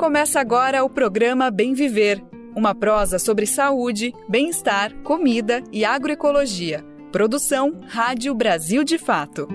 Começa agora o programa Bem Viver, uma prosa sobre saúde, bem-estar, comida e agroecologia. Produção Rádio Brasil de Fato.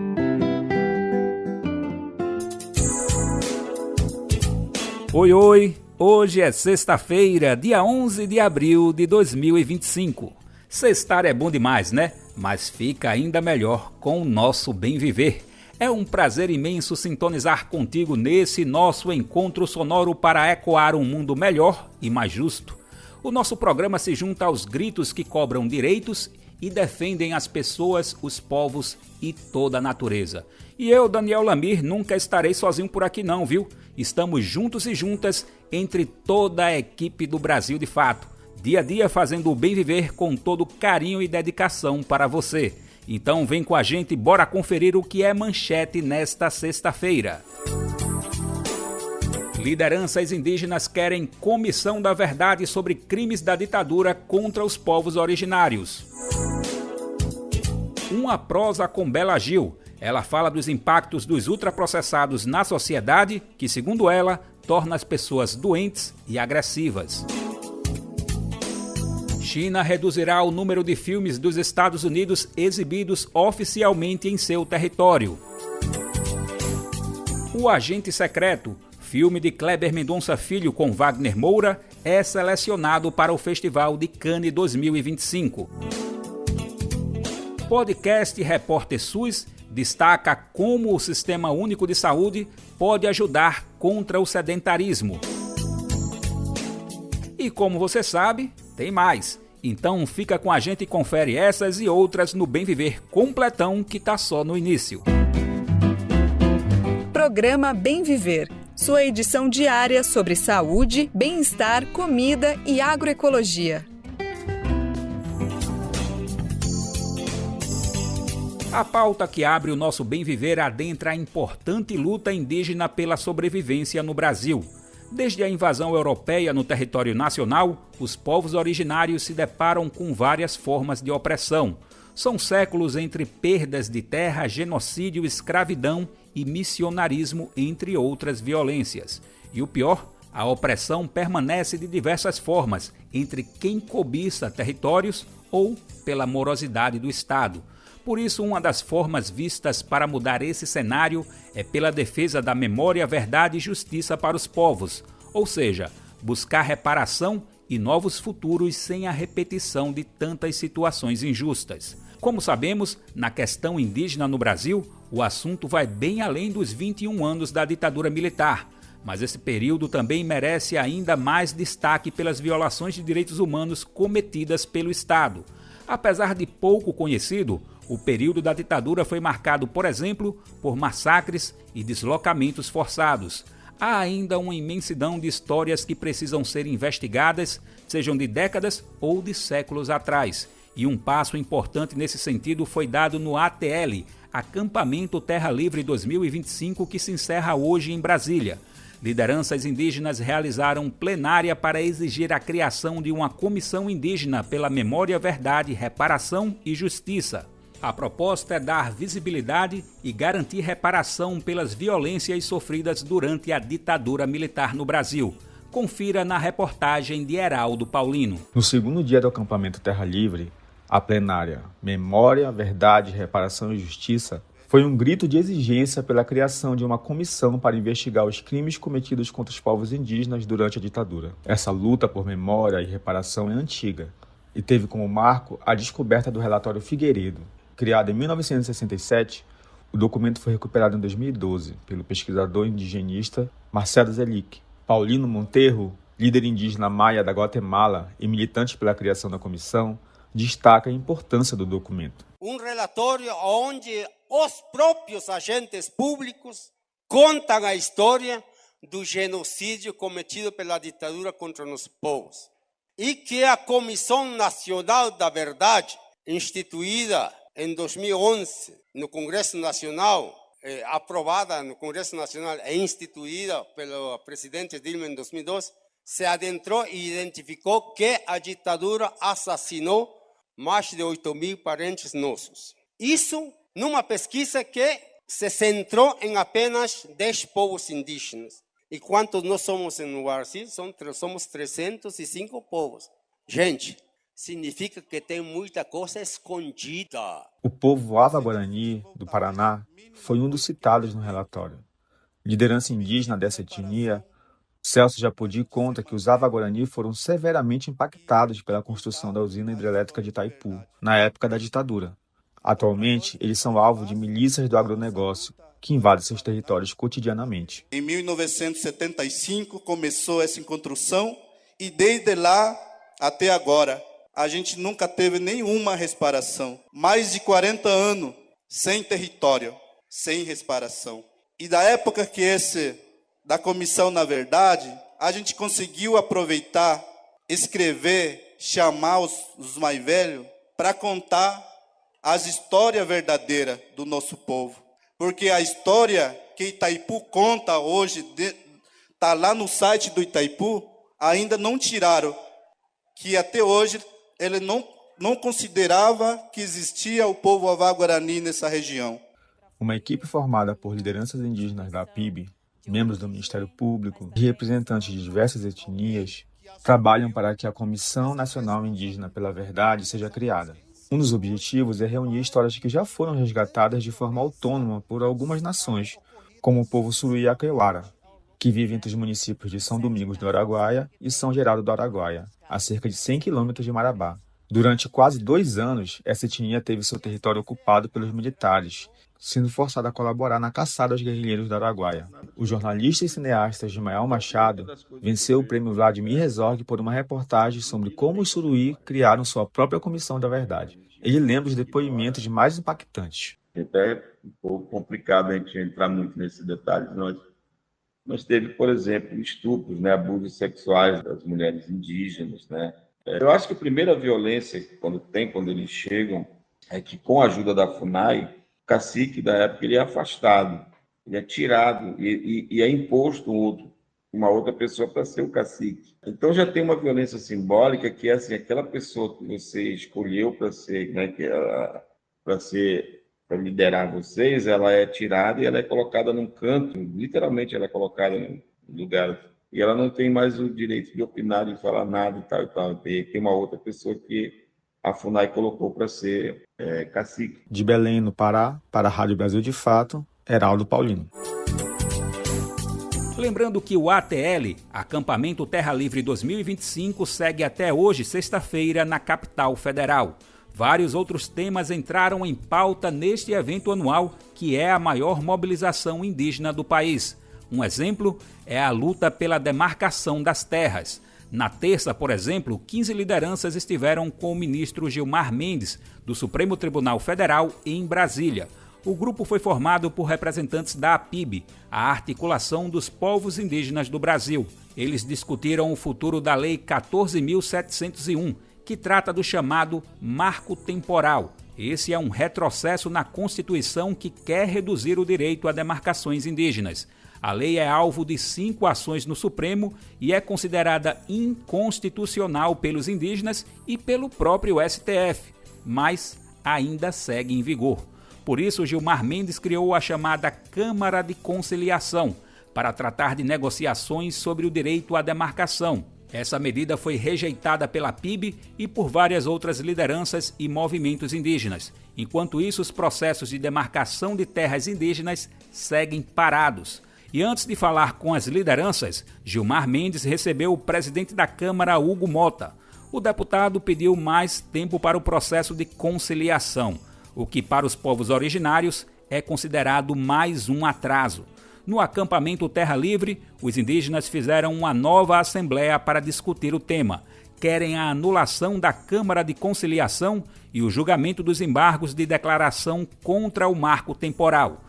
Oi! Hoje é sexta-feira, dia 11 de abril de 2025. Sextar é bom demais, né? Mas fica ainda melhor com o nosso Bem Viver. É um prazer imenso sintonizar contigo nesse nosso encontro sonoro para ecoar um mundo melhor e mais justo. O nosso programa se junta aos gritos que cobram direitos e defendem as pessoas, os povos e toda a natureza. E eu, Daniel Lamir, nunca estarei sozinho por aqui não, viu? Estamos juntos e juntas entre toda a equipe do Brasil de Fato, dia a dia fazendo o bem viver com todo carinho e dedicação para você. Então vem com a gente e bora conferir o que é manchete nesta sexta-feira. Lideranças indígenas querem comissão da verdade sobre crimes da ditadura contra os povos originários. Uma prosa com Bela Gil. Ela fala dos impactos dos ultraprocessados na sociedade, que, segundo ela, torna as pessoas doentes e agressivas. China reduzirá o número de filmes dos Estados Unidos exibidos oficialmente em seu território. O Agente Secreto, filme de Kleber Mendonça Filho com Wagner Moura, é selecionado para o Festival de Cannes 2025. Podcast Repórter SUS destaca como o Sistema Único de Saúde pode ajudar contra o sedentarismo. E como você sabe, tem mais. Então fica com a gente e confere essas e outras no Bem Viver completão que tá só no início. Programa Bem Viver, sua edição diária sobre saúde, bem-estar, comida e agroecologia. A pauta que abre o nosso Bem Viver adentra a importante luta indígena pela sobrevivência no Brasil. Desde a invasão europeia no território nacional, os povos originários se deparam com várias formas de opressão. São séculos entre perdas de terra, genocídio, escravidão e missionarismo, entre outras violências. E o pior, a opressão permanece de diversas formas, entre quem cobiça territórios ou pela morosidade do Estado. Por isso, uma das formas vistas para mudar esse cenário é pela defesa da memória, verdade e justiça para os povos, ou seja, buscar reparação e novos futuros sem a repetição de tantas situações injustas. Como sabemos, na questão indígena no Brasil, o assunto vai bem além dos 21 anos da ditadura militar, mas esse período também merece ainda mais destaque pelas violações de direitos humanos cometidas pelo Estado. Apesar de pouco conhecido, o período da ditadura foi marcado, por exemplo, por massacres e deslocamentos forçados. Há ainda uma imensidão de histórias que precisam ser investigadas, sejam de décadas ou de séculos atrás. E um passo importante nesse sentido foi dado no ATL, Acampamento Terra Livre 2025, que se encerra hoje em Brasília. Lideranças indígenas realizaram plenária para exigir a criação de uma comissão indígena pela memória, verdade, reparação e justiça. A proposta é dar visibilidade e garantir reparação pelas violências sofridas durante a ditadura militar no Brasil. Confira na reportagem de Heraldo Paulino. No segundo dia do acampamento Terra Livre, a plenária Memória, Verdade, Reparação e Justiça foi um grito de exigência pela criação de uma comissão para investigar os crimes cometidos contra os povos indígenas durante a ditadura. Essa luta por memória e reparação é antiga e teve como marco a descoberta do relatório Figueiredo. Criado em 1967, o documento foi recuperado em 2012 pelo pesquisador indigenista Marcelo Zelic. Paulino Monteiro, líder indígena maia da Guatemala e militante pela criação da comissão, destaca a importância do documento. Um relatório onde os próprios agentes públicos contam a história do genocídio cometido pela ditadura contra os povos. E que a Comissão Nacional da Verdade, instituída em 2011 no Congresso Nacional, aprovada no Congresso Nacional e instituída pelo presidente Dilma em 2012, se adentrou e identificou que a ditadura assassinou mais de 8.000 parentes nossos. Isso numa pesquisa que se centrou em apenas 10 povos indígenas. E quantos nós somos no Brasil? Somos 305 povos. Gente, significa que tem muita coisa escondida. O povo Ava-Guarani do Paraná foi um dos citados no relatório. Liderança indígena dessa etnia, Celso Japodi conta que os Ava-Guarani foram severamente impactados pela construção da usina hidrelétrica de Itaipu, na época da ditadura. Atualmente, eles são alvo de milícias do agronegócio, que invadem seus territórios cotidianamente. Em 1975 começou essa construção e desde lá até agora a gente nunca teve nenhuma reparação. Mais de 40 anos sem território, sem reparação. E da época da comissão, na verdade, a gente conseguiu aproveitar, escrever, chamar os mais velhos para contar as histórias verdadeiras do nosso povo. Porque a história que Itaipu conta hoje, está lá no site do Itaipu, ainda não tiraram, que até hoje ele não considerava que existia o povo Ava-Guarani nessa região. Uma equipe formada por lideranças indígenas da PIB, membros do Ministério Público e representantes de diversas etnias trabalham para que a Comissão Nacional Indígena pela Verdade seja criada. Um dos objetivos é reunir histórias que já foram resgatadas de forma autônoma por algumas nações, como o povo Suruí-Acauara, que vive entre os municípios de São Domingos do Araguaia e São Geraldo do Araguaia, a cerca de 100 quilômetros de Marabá. Durante quase 2 anos, essa etnia teve seu território ocupado pelos militares, sendo forçada a colaborar na caçada aos guerrilheiros do Araguaia. O jornalista e cineasta Ismael Machado venceu o prêmio Vladimir Herzog por uma reportagem sobre como os Suruí criaram sua própria Comissão da Verdade. Ele lembra os depoimentos mais impactantes. É até um pouco complicado a gente entrar muito nesses detalhes, mas teve, por exemplo, estupros, abusos sexuais das mulheres indígenas, Eu acho que a primeira violência, quando eles chegam, é que com a ajuda da FUNAI, o cacique da época ele é afastado, ele é tirado e é imposto uma outra pessoa para ser o cacique. Então já tem uma violência simbólica que é assim, aquela pessoa que você escolheu para ser, para liderar vocês, ela é tirada e ela é colocada num canto, literalmente ela é colocada num lugar, e ela não tem mais o direito de opinar, de falar nada e tal e tal. Tem uma outra pessoa que a FUNAI colocou para ser cacique. De Belém, no Pará, para a Rádio Brasil de Fato, Heraldo Paulino. Lembrando que o ATL, Acampamento Terra Livre 2025, segue até hoje, sexta-feira, na capital federal. Vários outros temas entraram em pauta neste evento anual, que é a maior mobilização indígena do país. Um exemplo é a luta pela demarcação das terras. Na terça, por exemplo, 15 lideranças estiveram com o ministro Gilmar Mendes, do Supremo Tribunal Federal, em Brasília. O grupo foi formado por representantes da APIB, a Articulação dos Povos Indígenas do Brasil. Eles discutiram o futuro da Lei 14.701, que trata do chamado Marco Temporal. Esse é um retrocesso na Constituição que quer reduzir o direito a demarcações indígenas. A lei é alvo de 5 ações no Supremo e é considerada inconstitucional pelos indígenas e pelo próprio STF, mas ainda segue em vigor. Por isso, Gilmar Mendes criou a chamada Câmara de Conciliação, para tratar de negociações sobre o direito à demarcação. Essa medida foi rejeitada pela PIB e por várias outras lideranças e movimentos indígenas. Enquanto isso, os processos de demarcação de terras indígenas seguem parados. E antes de falar com as lideranças, Gilmar Mendes recebeu o presidente da Câmara, Hugo Mota. O deputado pediu mais tempo para o processo de conciliação, o que para os povos originários é considerado mais um atraso. No acampamento Terra Livre, os indígenas fizeram uma nova assembleia para discutir o tema. Querem a anulação da Câmara de Conciliação e o julgamento dos embargos de declaração contra o marco temporal.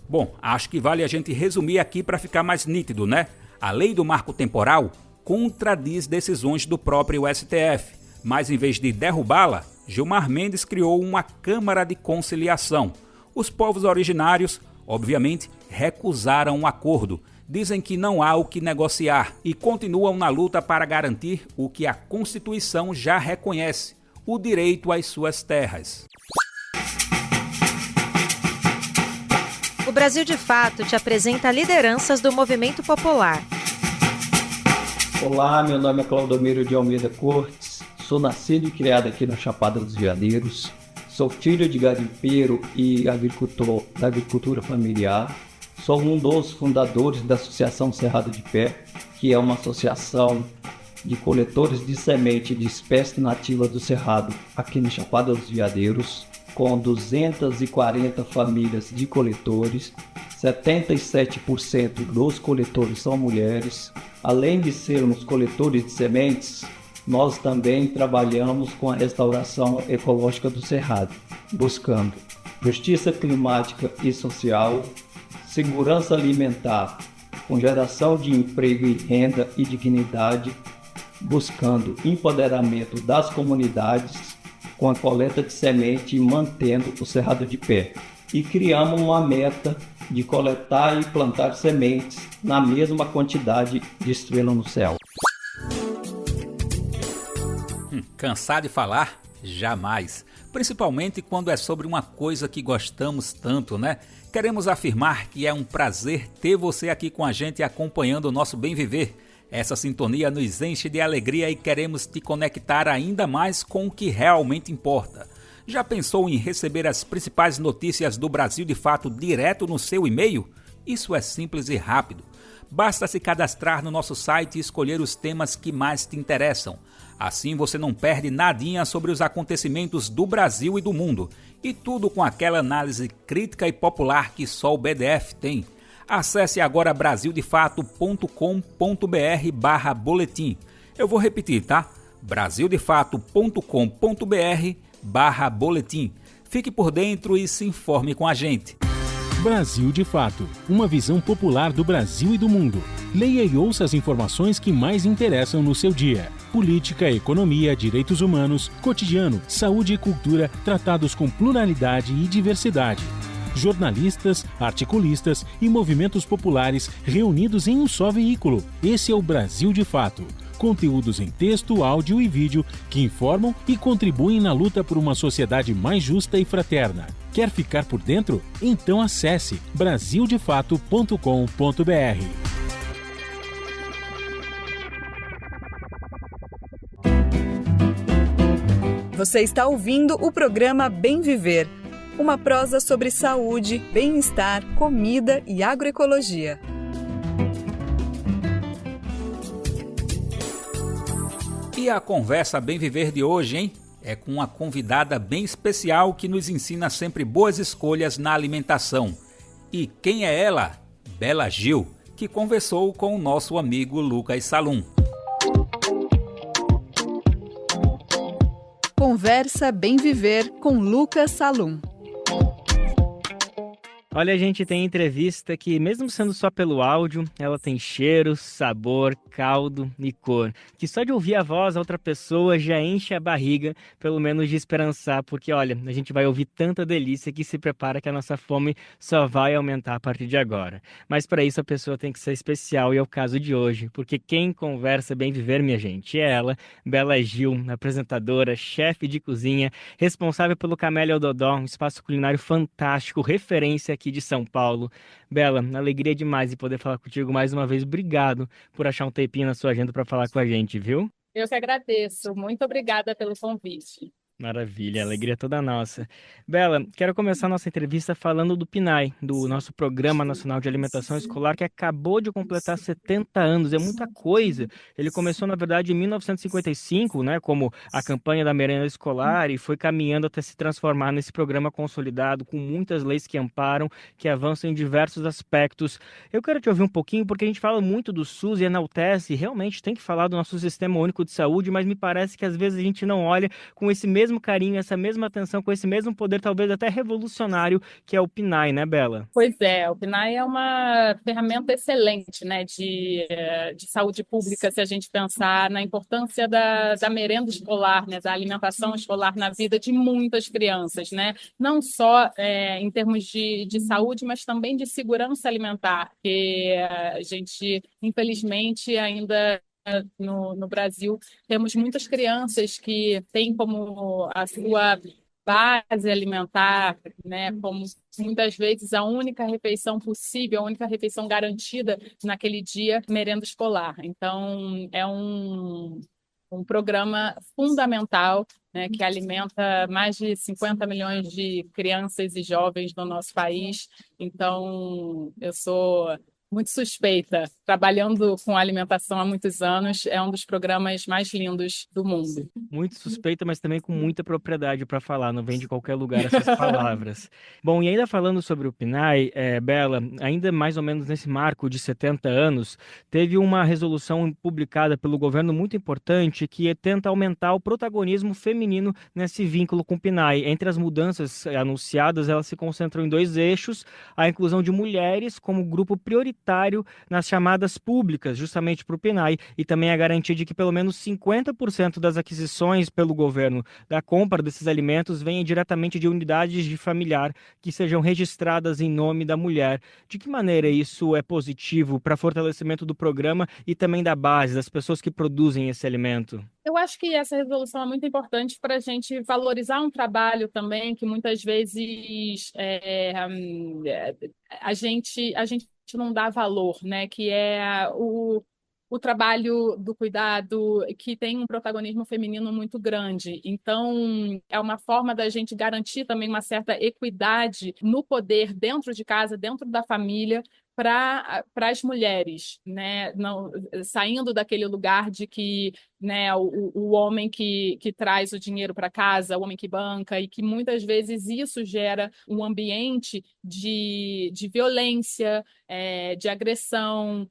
Bom, acho que vale a gente resumir aqui para ficar mais nítido, né? A lei do marco temporal contradiz decisões do próprio STF, mas em vez de derrubá-la, Gilmar Mendes criou uma Câmara de Conciliação. Os povos originários, obviamente, recusaram o acordo, dizem que não há o que negociar e continuam na luta para garantir o que a Constituição já reconhece, o direito às suas terras. O Brasil de Fato te apresenta lideranças do movimento popular. Olá, meu nome é Claudomiro de Almeida Cortes, sou nascido e criado aqui na Chapada dos Veadeiros, sou filho de garimpeiro e agricultor da agricultura familiar, sou um dos fundadores da Associação Cerrado de Pé, que é uma associação de coletores de semente de espécie nativa do Cerrado aqui na Chapada dos Veadeiros, com 240 famílias de coletores, 77% dos coletores são mulheres. Além de sermos coletores de sementes, nós também trabalhamos com a restauração ecológica do Cerrado, buscando justiça climática e social, segurança alimentar, com geração de emprego e renda e dignidade, buscando empoderamento das comunidades, com a coleta de semente e mantendo o Cerrado de pé. E criamos uma meta de coletar e plantar sementes na mesma quantidade de estrelas no céu. Cansar de falar? Jamais. Principalmente quando é sobre uma coisa que gostamos tanto, né? Queremos afirmar que é um prazer ter você aqui com a gente acompanhando o nosso Bem Viver. Essa sintonia nos enche de alegria e queremos te conectar ainda mais com o que realmente importa. Já pensou em receber as principais notícias do Brasil de Fato direto no seu e-mail? Isso é simples e rápido. Basta se cadastrar no nosso site e escolher os temas que mais te interessam. Assim você não perde nadinha sobre os acontecimentos do Brasil e do mundo. E tudo com aquela análise crítica e popular que só o BDF tem. Acesse agora brasildefato.com.br/boletim. Eu vou repetir, tá? brasildefato.com.br/boletim. Fique por dentro e se informe com a gente. Brasil de Fato, uma visão popular do Brasil e do mundo. Leia e ouça as informações que mais interessam no seu dia. Política, economia, direitos humanos, cotidiano, saúde e cultura, tratados com pluralidade e diversidade. Jornalistas, articulistas e movimentos populares reunidos em um só veículo. Esse é o Brasil de Fato. Conteúdos em texto, áudio e vídeo que informam e contribuem na luta por uma sociedade mais justa e fraterna. Quer ficar por dentro? Então acesse brasildefato.com.br. Você está ouvindo o programa Bem Viver, uma prosa sobre saúde, bem-estar, comida e agroecologia. E a conversa Bem Viver de hoje, hein? É com uma convidada bem especial que nos ensina sempre boas escolhas na alimentação. E quem é ela? Bela Gil, que conversou com o nosso amigo Lucas Salum. Conversa Bem Viver com Lucas Salum. Olha, a gente tem entrevista que, mesmo sendo só pelo áudio, ela tem cheiro, sabor, caldo e cor. Que só de ouvir a voz da outra pessoa já enche a barriga, pelo menos de esperançar, porque, olha, a gente vai ouvir tanta delícia que se prepara que a nossa fome só vai aumentar a partir de agora. Mas para isso a pessoa tem que ser especial e é o caso de hoje, porque quem conversa Bem Viver, minha gente, é ela, Bela Gil, apresentadora, chefe de cozinha, responsável pelo Camélia Dodó, um espaço culinário fantástico, referência aqui de São Paulo. Bela, alegria demais de poder falar contigo mais uma vez. Obrigado por achar um tempinho na sua agenda para falar com a gente, viu? Eu que agradeço. Muito obrigada pelo convite. Maravilha, alegria toda nossa. Bela, quero começar nossa entrevista falando do PNAE, do nosso Programa Nacional de Alimentação Escolar, que acabou de completar 70 anos, é muita coisa. Ele começou, na verdade, em 1955, né, como a campanha da merenda escolar e foi caminhando até se transformar nesse programa consolidado, com muitas leis que amparam, que avançam em diversos aspectos. Eu quero te ouvir um pouquinho, porque a gente fala muito do SUS e enaltece, e realmente tem que falar do nosso Sistema Único de Saúde, mas me parece que às vezes a gente não olha com esse mesmo carinho, essa mesma atenção, com esse mesmo poder, talvez até revolucionário, que é o PNAE, né, Bela? Pois é, o PNAE é uma ferramenta excelente, né, de saúde pública, se a gente pensar na importância da merenda escolar, né, da alimentação escolar na vida de muitas crianças, né, não só em termos de saúde, mas também de segurança alimentar, que a gente, infelizmente, ainda no Brasil, temos muitas crianças que têm como a sua base alimentar, né, como muitas vezes a única refeição possível, a única refeição garantida naquele dia, merenda escolar. Então, é um programa fundamental, né, que alimenta mais de 50 milhões de crianças e jovens no nosso país. Então, eu sou muito suspeita. Trabalhando com alimentação há muitos anos, é um dos programas mais lindos do mundo. Muito suspeita, mas também com muita propriedade para falar, não vem de qualquer lugar essas palavras. Bom, e ainda falando sobre o PNAE, Bela, ainda mais ou menos nesse marco de 70 anos, teve uma resolução publicada pelo governo muito importante que tenta aumentar o protagonismo feminino nesse vínculo com o PNAE. Entre as mudanças anunciadas, elas se concentram em dois eixos: a inclusão de mulheres como grupo prioritário nas chamadas públicas, justamente para o PNAE, e também a garantia de que pelo menos 50% das aquisições pelo governo da compra desses alimentos venham diretamente de unidades de familiar que sejam registradas em nome da mulher. De que maneira isso é positivo para fortalecimento do programa e também da base, das pessoas que produzem esse alimento? Eu acho que essa resolução é muito importante para a gente valorizar um trabalho também que muitas vezes a gente não dá valor, né? Que é o trabalho do cuidado, que tem um protagonismo feminino muito grande. Então, é uma forma da gente garantir também uma certa equidade no poder dentro de casa, dentro da família, para as mulheres, né? Não, saindo daquele lugar de que, né, o homem que traz o dinheiro para casa, o homem que banca, e que muitas vezes isso gera um ambiente de violência, de agressão,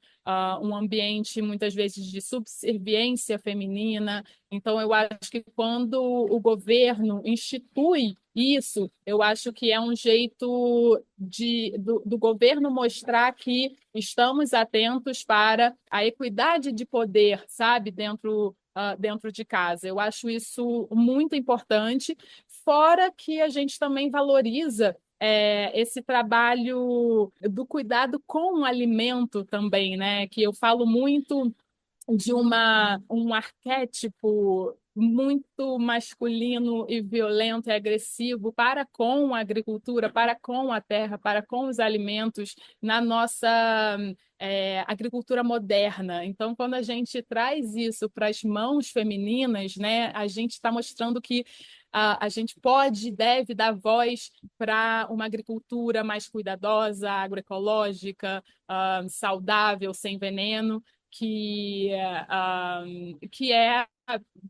um ambiente muitas vezes de subserviência feminina. Então, eu acho que quando o governo institui isso, eu acho que é um jeito do governo mostrar que estamos atentos para a equidade de poder, sabe, dentro de casa. Eu acho isso muito importante, fora que a gente também valoriza esse trabalho do cuidado com o alimento também, né? Que eu falo muito de um arquétipo muito masculino e violento e agressivo para com a agricultura, para com a terra, para com os alimentos na nossa agricultura moderna. Então, quando a gente traz isso para as mãos femininas, né, a gente está mostrando que a gente pode e deve dar voz para uma agricultura mais cuidadosa, agroecológica, saudável, sem veneno, que é,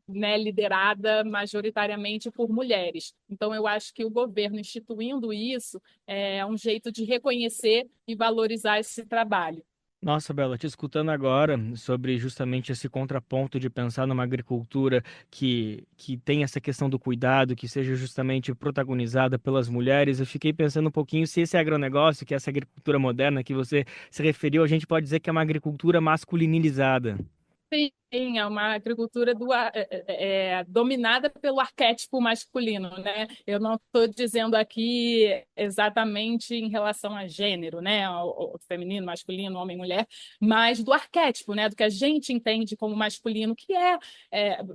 né, liderada majoritariamente por mulheres. Então, eu acho que o governo instituindo isso é um jeito de reconhecer e valorizar esse trabalho. Nossa, Bela, te escutando agora sobre justamente esse contraponto de pensar numa agricultura que tem essa questão do cuidado, que seja justamente protagonizada pelas mulheres, eu fiquei pensando um pouquinho se esse agronegócio, que é essa agricultura moderna que você se referiu, a gente pode dizer que é uma agricultura masculinizada. Sim, é uma agricultura dominada pelo arquétipo masculino, né? Eu não estou dizendo aqui exatamente em relação a gênero, né? O feminino, masculino, homem, mulher, mas do arquétipo, né? Do que a gente entende como masculino, que é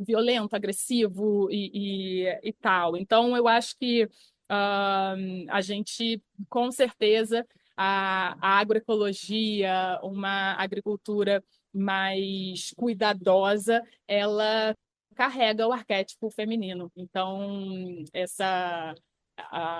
violento, agressivo e tal. Então, eu acho que a gente, com certeza, a agroecologia, uma agricultura mais cuidadosa, ela carrega o arquétipo feminino. Então,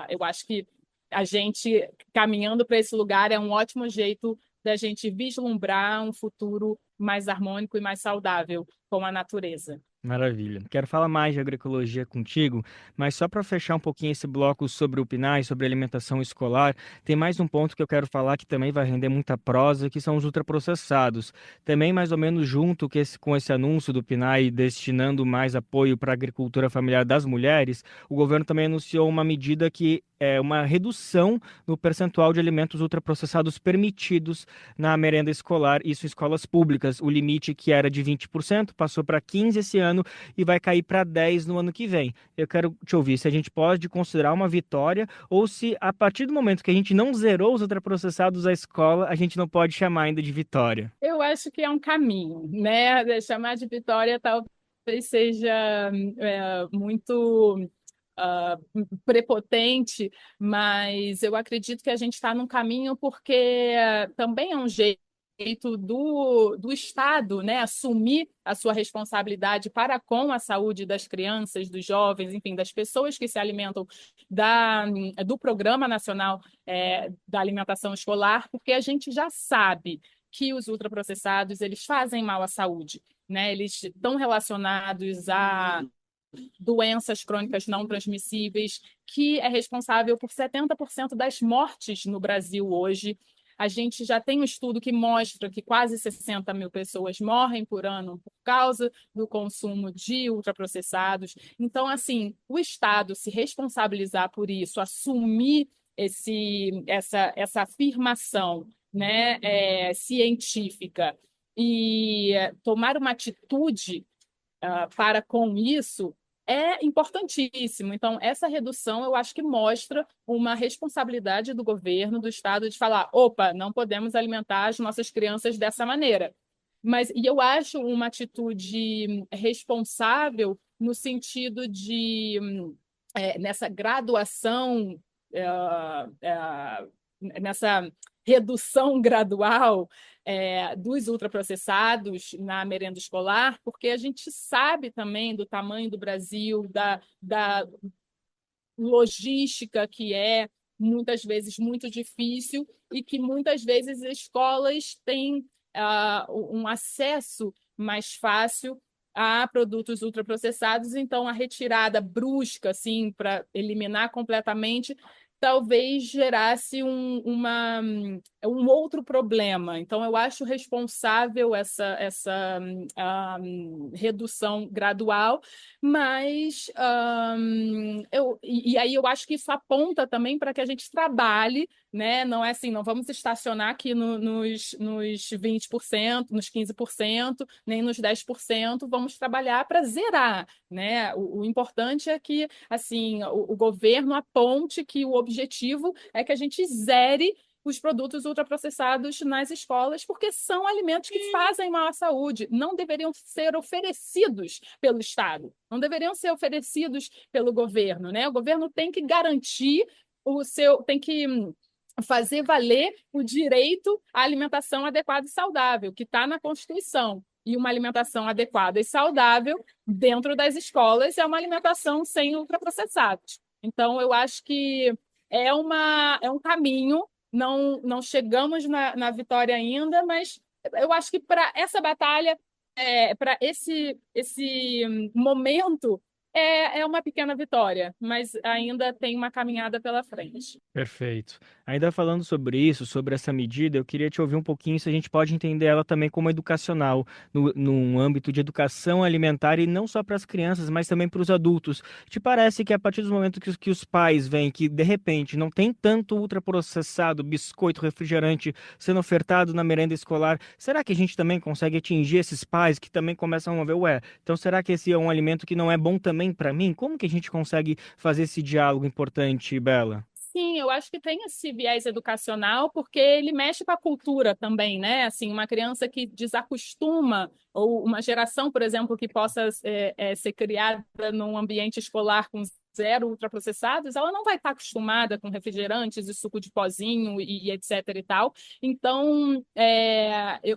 eu acho que a gente, caminhando para esse lugar, é um ótimo jeito da gente vislumbrar um futuro mais harmônico e mais saudável com a natureza. Maravilha. Quero falar mais de agroecologia contigo, mas só para fechar um pouquinho esse bloco sobre o PNAE, sobre alimentação escolar, tem mais um ponto que eu quero falar que também vai render muita prosa, que são os ultraprocessados. Também mais ou menos junto com esse anúncio do PNAE destinando mais apoio para a agricultura familiar das mulheres, o governo também anunciou uma medida que é uma redução no percentual de alimentos ultraprocessados permitidos na merenda escolar, isso em escolas públicas. O limite que era de 20% passou para 15% esse ano e vai cair para 10% no ano que vem. Eu quero te ouvir se a gente pode considerar uma vitória ou se a partir do momento que a gente não zerou os ultraprocessados à escola, a gente não pode chamar ainda de vitória. Eu acho que é um caminho, né? Chamar de vitória talvez seja muito prepotente, mas eu acredito que a gente está num caminho porque também é um jeito do Estado, né, assumir a sua responsabilidade para com a saúde das crianças, dos jovens, enfim, das pessoas que se alimentam do Programa Nacional da Alimentação Escolar, porque a gente já sabe que os ultraprocessados eles fazem mal à saúde, né? Eles estão relacionados a doenças crônicas não transmissíveis, que é responsável por 70% das mortes no Brasil hoje. A gente já tem um estudo que mostra que quase 60 mil pessoas morrem por ano por causa do consumo de ultraprocessados. Então, assim, o Estado se responsabilizar por isso, assumir essa afirmação, né, científica e tomar uma atitude para com isso é importantíssimo. Então, essa redução eu acho que mostra uma responsabilidade do governo, do Estado, de falar: opa, não podemos alimentar as nossas crianças dessa maneira. E eu acho uma atitude responsável no sentido de, nessa graduação, nessa redução gradual dos ultraprocessados na merenda escolar, porque a gente sabe também do tamanho do Brasil, da logística que é muitas vezes muito difícil e que muitas vezes as escolas têm um acesso mais fácil a produtos ultraprocessados, então a retirada brusca, assim, para eliminar completamente, talvez gerasse um outro problema. Então, eu acho responsável essa redução gradual, mas aí eu acho que isso aponta também para que a gente trabalhe, né? Não é assim, não vamos estacionar aqui nos 20%, nos 15%, nem nos 10%, vamos trabalhar para zerar, né? O importante é que assim, o governo aponte que o objetivo é que a gente zere os produtos ultraprocessados nas escolas, porque são alimentos que fazem mal à saúde, não deveriam ser oferecidos pelo Estado, não deveriam ser oferecidos pelo governo, né? O governo tem que garantir tem que fazer valer o direito à alimentação adequada e saudável, que está na Constituição. E uma alimentação adequada e saudável dentro das escolas é uma alimentação sem ultraprocessados. Então, eu acho que é um caminho, não chegamos na vitória ainda, mas eu acho que para essa batalha, para esse momento, é uma pequena vitória, mas ainda tem uma caminhada pela frente. Perfeito. Ainda falando sobre isso, sobre essa medida, eu queria te ouvir um pouquinho se a gente pode entender ela também como educacional, no âmbito de educação alimentar e não só para as crianças, mas também para os adultos. Te parece que a partir do momento que os pais veem que, de repente, não tem tanto ultraprocessado, biscoito, refrigerante sendo ofertado na merenda escolar, será que a gente também consegue atingir esses pais que também começam a ver, então será que esse é um alimento que não é bom também para mim? Como que a gente consegue fazer esse diálogo importante, Bela? Sim, eu acho que tem esse viés educacional, porque ele mexe com a cultura também, né? Assim, uma criança que desacostuma, ou uma geração, por exemplo, que possa ser criada num ambiente escolar com zero ultraprocessados, ela não vai estar acostumada com refrigerantes e suco de pozinho e etc e tal. Então,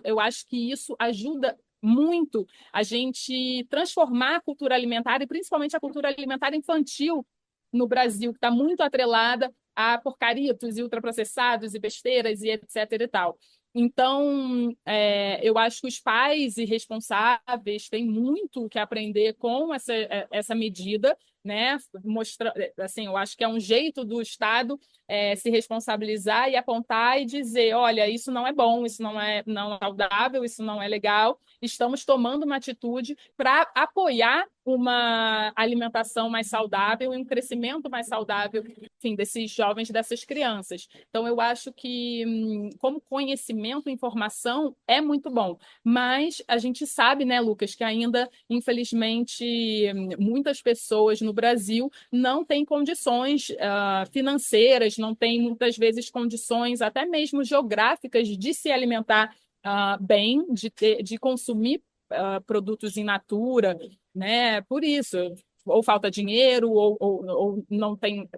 eu acho que isso ajuda muito a gente transformar a cultura alimentar, e principalmente a cultura alimentar infantil no Brasil, que está muito atrelada a porcaritos e ultraprocessados e besteiras e etc e tal. Então, eu acho que os pais e responsáveis têm muito que aprender com essa medida, né? Assim, eu acho que é um jeito do Estado se responsabilizar e apontar e dizer: olha, isso não é bom, isso não é saudável, isso não é legal. Estamos tomando uma atitude para apoiar uma alimentação mais saudável e um crescimento mais saudável, enfim, desses jovens, dessas crianças. Então, eu acho que, como conhecimento e informação, é muito bom. Mas a gente sabe, né, Lucas, que ainda, infelizmente, muitas pessoas no Brasil não têm condições financeiras, não têm, muitas vezes, condições até mesmo geográficas de se alimentar bem, de consumir produtos in natura, né? Por isso, ou falta dinheiro, ou não tem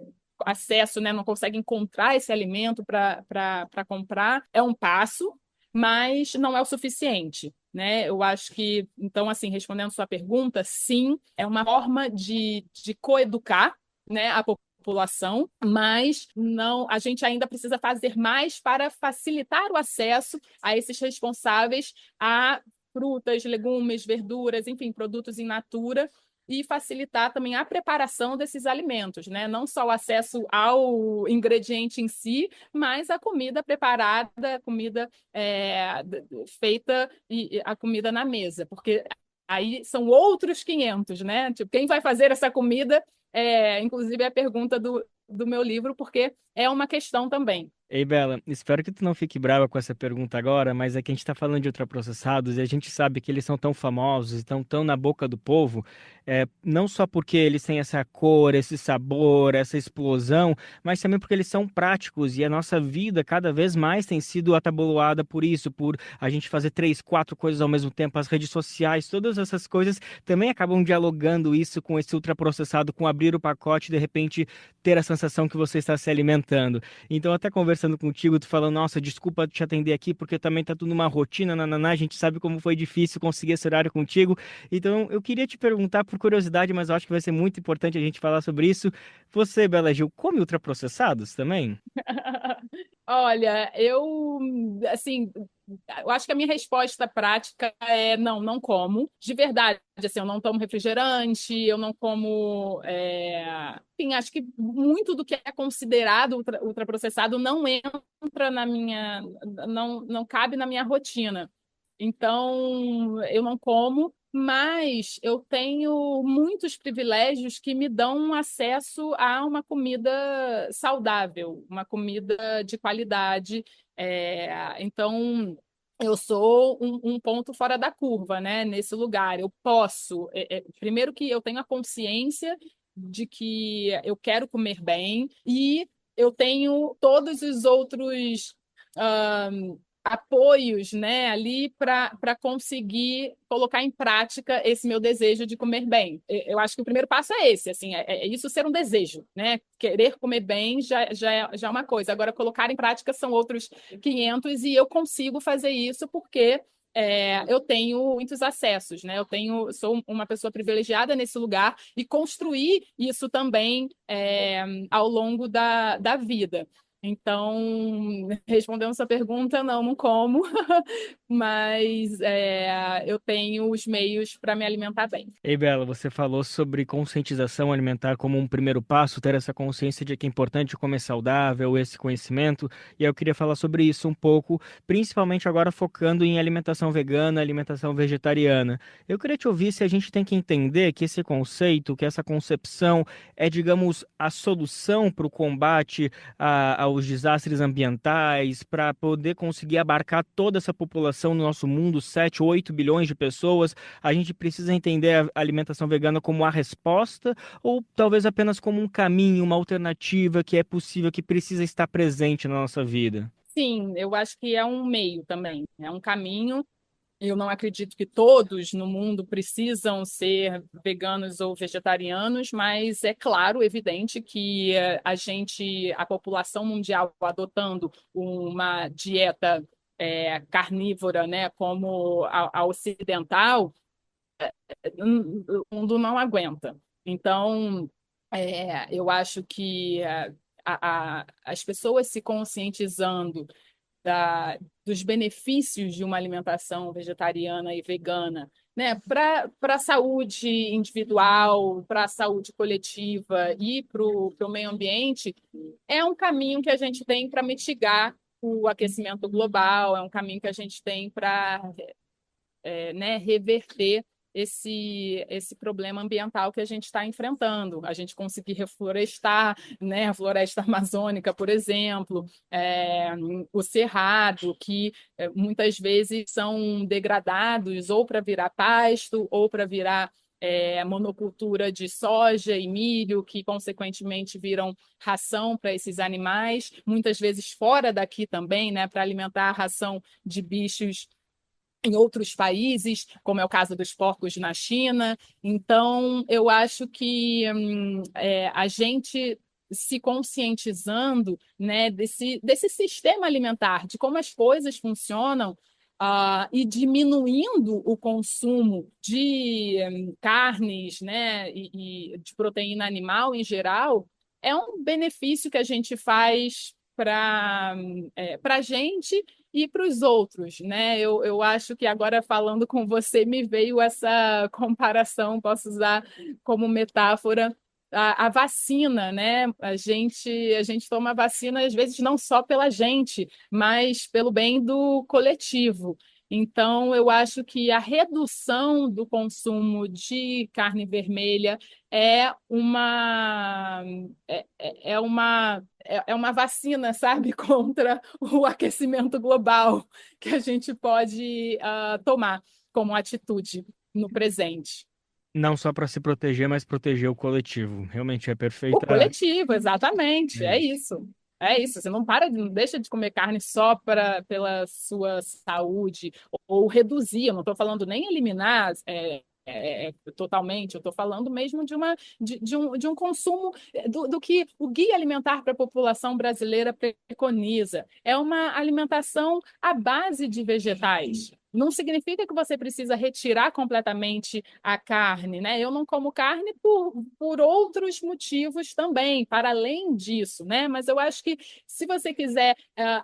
acesso, né, não consegue encontrar esse alimento para comprar, é um passo, mas não é o suficiente, né? Eu acho que, então, assim, respondendo sua pergunta, sim, é uma forma de coeducar, né, a população, mas não, a gente ainda precisa fazer mais para facilitar o acesso a esses responsáveis a frutas, legumes, verduras, enfim, produtos in natura, e facilitar também a preparação desses alimentos, né? Não só o acesso ao ingrediente em si, mas a comida preparada, a comida feita e a comida na mesa, porque aí são outros 500, né? Tipo, quem vai fazer essa comida inclusive, é a pergunta do meu livro, porque é uma questão também. Ei, Bela, espero que tu não fique brava com essa pergunta agora, mas é que a gente está falando de ultraprocessados e a gente sabe que eles são tão famosos e estão tão na boca do povo, não só porque eles têm essa cor, esse sabor, essa explosão, mas também porque eles são práticos e a nossa vida cada vez mais tem sido atabalhoada por isso, por a gente fazer 3, 4 coisas ao mesmo tempo, as redes sociais, todas essas coisas também acabam dialogando isso com esse ultraprocessado, com abrir o pacote e de repente ter a sensação que você está se alimentando. Então, até conversando contigo, tu falando, nossa, desculpa te atender aqui, porque também tá tudo numa rotina, a gente sabe como foi difícil conseguir esse horário contigo. Então, eu queria te perguntar por curiosidade, mas eu acho que vai ser muito importante a gente falar sobre isso. Você, Bela Gil, come ultraprocessados também? Olha, assim, eu acho que a minha resposta prática é não, não como. De verdade, assim, eu não tomo refrigerante, eu não como. Enfim, acho que muito do que é considerado ultraprocessado não entra na minha. Não cabe na minha rotina. Então, eu não como, mas eu tenho muitos privilégios que me dão acesso a uma comida saudável, uma comida de qualidade. Então, eu sou um ponto fora da curva, né, nesse lugar. Eu posso, primeiro que eu tenho a consciência de que eu quero comer bem e eu tenho todos os outros apoios, né, ali para conseguir colocar em prática esse meu desejo de comer bem. Eu acho que o primeiro passo é esse, assim, é isso ser um desejo, né? Querer comer bem já é uma coisa. Agora, colocar em prática são outros 500 e eu consigo fazer isso porque eu tenho muitos acessos, né? Sou uma pessoa privilegiada nesse lugar e construir isso também ao longo da vida. Então, respondendo essa pergunta, não como, mas eu tenho os meios para me alimentar bem. Ei, Bela, você falou sobre conscientização alimentar como um primeiro passo, ter essa consciência de que é importante comer saudável, esse conhecimento, e eu queria falar sobre isso um pouco, principalmente agora focando em alimentação vegana, alimentação vegetariana. Eu queria te ouvir se a gente tem que entender que esse conceito, que essa concepção é, digamos, a solução para o combate aos desastres ambientais, para poder conseguir abarcar toda essa população no nosso mundo, 7, 8 bilhões de pessoas. A gente precisa entender a alimentação vegana como a resposta ou talvez apenas como um caminho, uma alternativa que é possível, que precisa estar presente na nossa vida? Sim, eu acho que é um meio também, é um caminho. Eu não acredito que todos no mundo precisam ser veganos ou vegetarianos, mas é claro, evidente que a população mundial adotando uma dieta carnívora, né, como a ocidental, o mundo não aguenta. Então, eu acho que as pessoas se conscientizando dos benefícios de uma alimentação vegetariana e vegana, né, para a saúde individual, para a saúde coletiva e para o meio ambiente, é um caminho que a gente tem para mitigar o aquecimento global, é um caminho que a gente tem para né, reverter esse problema ambiental que a gente está enfrentando. A gente conseguir reflorestar, né, a floresta amazônica, por exemplo, o cerrado, que muitas vezes são degradados ou para virar pasto ou para virar monocultura de soja e milho, que consequentemente viram ração para esses animais, muitas vezes fora daqui também, né, para alimentar a ração de bichos em outros países, como é o caso dos porcos na China. Então, eu acho que a gente se conscientizando, né, desse sistema alimentar, de como as coisas funcionam, e diminuindo o consumo de carnes, né, e de proteína animal em geral, é um benefício que a gente faz para a gente e para os outros, né? Eu acho que agora, falando com você, me veio essa comparação, posso usar como metáfora a vacina, né? A gente toma vacina, às vezes, não só pela gente, mas pelo bem do coletivo. Então, eu acho que a redução do consumo de carne vermelha é uma, é uma vacina, sabe, contra o aquecimento global que a gente pode tomar como atitude no presente. Não só para se proteger, mas proteger o coletivo. Realmente é O perfeita. coletivo, exatamente, É é isso. isso. É isso, você não deixa de comer carne só pela sua saúde, ou reduzir, eu não estou falando nem eliminar totalmente, eu estou falando mesmo de um consumo do que o Guia Alimentar para a População Brasileira preconiza. É uma alimentação à base de vegetais. Não significa que você precisa retirar completamente a carne, né? Eu não como carne por outros motivos também, para além disso, né? Mas eu acho que se você quiser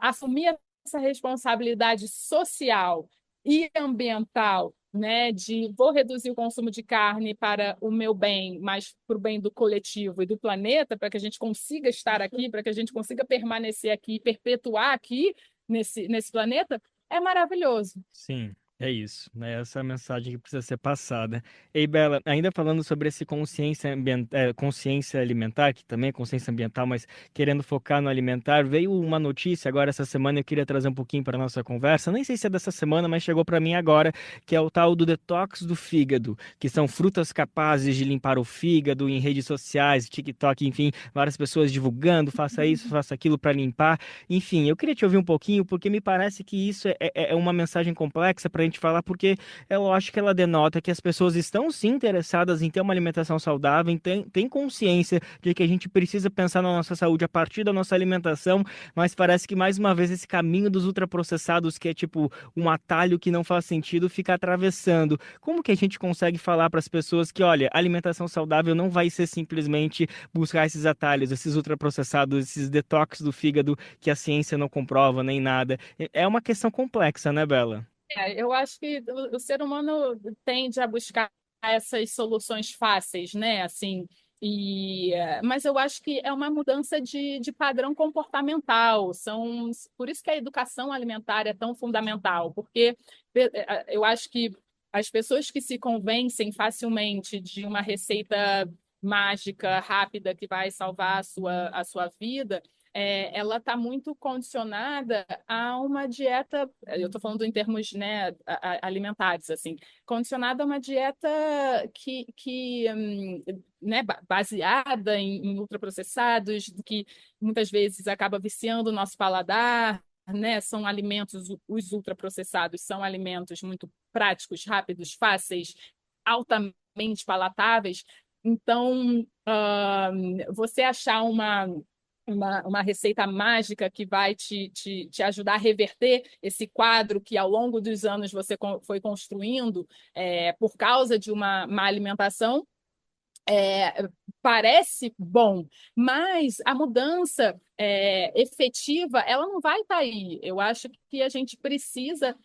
assumir essa responsabilidade social e ambiental, né, de vou reduzir o consumo de carne para o meu bem, mas para o bem do coletivo e do planeta, para que a gente consiga estar aqui, para que a gente consiga permanecer aqui, perpetuar aqui nesse planeta, é maravilhoso. Sim, é isso, né? Essa é a mensagem que precisa ser passada. Ei, Bela, ainda falando sobre esse consciência alimentar, que também é consciência ambiental, mas querendo focar no alimentar, veio uma notícia agora essa semana, eu queria trazer um pouquinho para nossa conversa. Nem sei se é dessa semana, mas chegou para mim agora, que é o tal do detox do fígado, que são frutas capazes de limpar o fígado em redes sociais, TikTok, enfim, várias pessoas divulgando, faça isso, faça aquilo para limpar. Enfim, eu queria te ouvir um pouquinho, porque me parece que isso é uma mensagem complexa para a gente falar, porque eu acho que ela denota que as pessoas estão sim interessadas em ter uma alimentação saudável, tem consciência de que a gente precisa pensar na nossa saúde a partir da nossa alimentação, mas parece que mais uma vez esse caminho dos ultraprocessados, que é tipo um atalho que não faz sentido, fica atravessando. Como que a gente consegue falar para as pessoas que, olha, alimentação saudável não vai ser simplesmente buscar esses atalhos, esses ultraprocessados, esses detox do fígado que a ciência não comprova nem nada. É uma questão complexa, né, Bela? Eu acho que o ser humano tende a buscar essas soluções fáceis, né? Assim, mas eu acho que é uma mudança de padrão comportamental. Por isso que a educação alimentar é tão fundamental, porque eu acho que as pessoas que se convencem facilmente de uma receita mágica, rápida, que vai salvar a sua vida, ela está muito condicionada a uma dieta, eu estou falando em termos, né, alimentares, assim, condicionada a uma dieta né, baseada em ultraprocessados, que muitas vezes acaba viciando o nosso paladar, né? São alimentos, os ultraprocessados são alimentos muito práticos, rápidos, fáceis, altamente palatáveis. Então, você achar uma receita mágica que vai te ajudar a reverter esse quadro que ao longo dos anos você foi construindo por causa de uma má alimentação, parece bom, mas a mudança efetiva, ela não vai estar aí. Eu acho que a gente precisa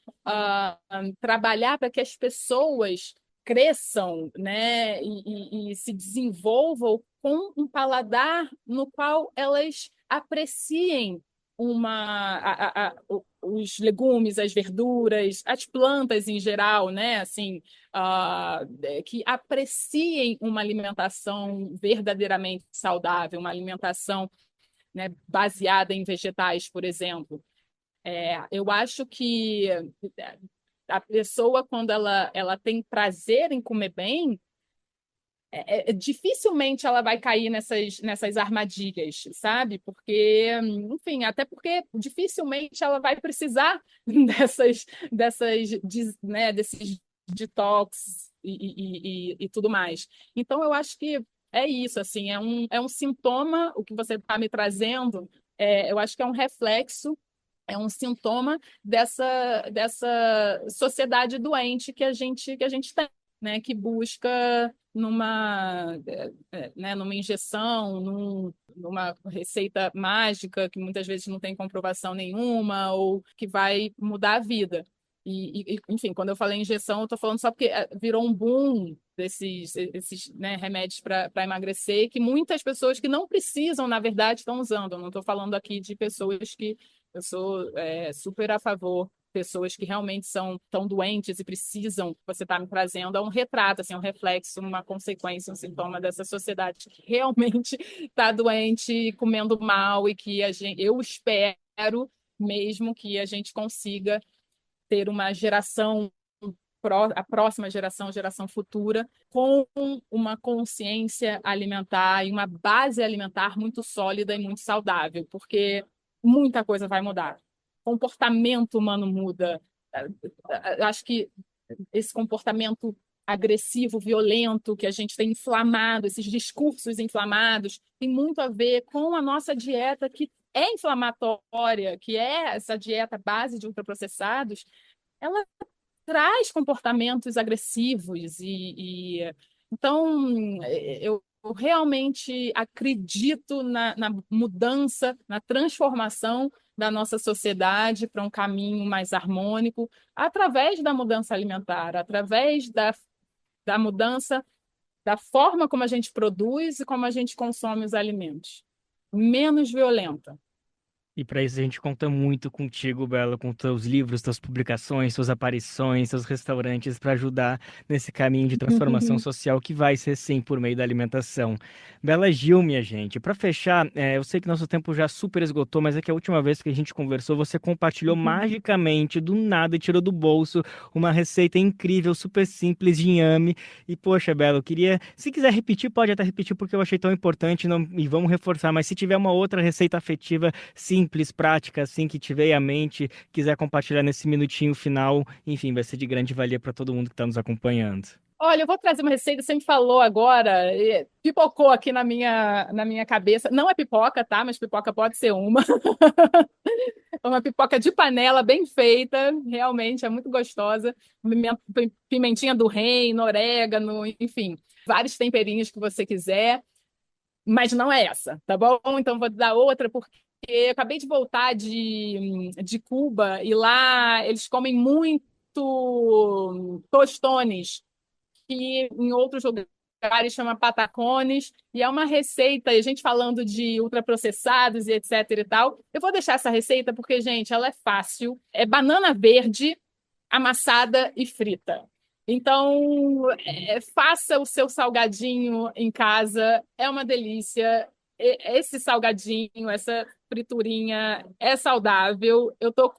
trabalhar para que as pessoas cresçam, né, e se desenvolvam com um paladar no qual elas apreciem os legumes, as verduras, as plantas em geral, né? Assim, que apreciem uma alimentação verdadeiramente saudável, uma alimentação, né, baseada em vegetais, por exemplo. Eu acho que a pessoa, quando ela tem prazer em comer bem, dificilmente ela vai cair nessas armadilhas, sabe? Porque, enfim, até porque dificilmente ela vai precisar desses detox e tudo mais. Então, eu acho que é isso, assim, é um sintoma, o que você está me trazendo, eu acho que é um reflexo, é um sintoma dessa sociedade doente que a gente tem, né? Que busca numa injeção, numa receita mágica que muitas vezes não tem comprovação nenhuma ou que vai mudar a vida. Enfim, quando eu falei injeção, eu estou falando só porque virou um boom esses né, remédios para emagrecer, que muitas pessoas que não precisam, na verdade, estão usando. Eu não estou falando aqui de pessoas que eu sou super a favor, pessoas que realmente são tão doentes e precisam, você está me trazendo, é um retrato, assim, um reflexo, uma consequência, um sintoma dessa sociedade que realmente está doente, comendo mal e que eu espero mesmo que a gente consiga ter uma geração, a próxima geração futura, com uma consciência alimentar e uma base alimentar muito sólida e muito saudável, porque muita coisa vai mudar. O comportamento humano muda. Acho que esse comportamento agressivo, violento, que a gente tem inflamado, esses discursos inflamados, tem muito a ver com a nossa dieta, que é inflamatória, que é essa dieta base de ultraprocessados, ela traz comportamentos agressivos então eu realmente acredito na mudança, na transformação da nossa sociedade para um caminho mais harmônico através da mudança alimentar, através da mudança da forma como a gente produz e como a gente consome os alimentos. Menos violenta. E para isso a gente conta muito contigo, Bela, com teus livros, tuas publicações, suas aparições, seus restaurantes, para ajudar nesse caminho de transformação social que vai ser sim por meio da alimentação. Bela Gil, minha gente, para fechar, eu sei que nosso tempo já super esgotou, mas é que a última vez que a gente conversou, você compartilhou magicamente, do nada, e tirou do bolso uma receita incrível, super simples de inhame. E poxa, Bela, eu queria, se quiser repetir, pode até repetir porque eu achei tão importante e vamos reforçar, mas se tiver uma outra receita afetiva, simples, prática, assim, que tiver à mente, quiser compartilhar nesse minutinho final, enfim, vai ser de grande valia para todo mundo que está nos acompanhando. Olha, eu vou trazer uma receita, você me falou agora, pipocou aqui na minha cabeça. Não é pipoca, tá? Mas pipoca pode ser uma. Uma pipoca de panela, bem feita, realmente, é muito gostosa. Pimentinha do reino, orégano, enfim, vários temperinhos que você quiser. Mas não é essa, tá bom? Então vou dar outra, porque eu acabei de voltar de Cuba e lá eles comem muito tostones, que em outros lugares chama patacones, e é uma receita, e a gente falando de ultraprocessados e etc e tal. Eu vou deixar essa receita porque, gente, ela é fácil. É banana verde amassada e frita. Então, faça o seu salgadinho em casa, é uma delícia. Esse salgadinho, essa friturinha é saudável. Eu tô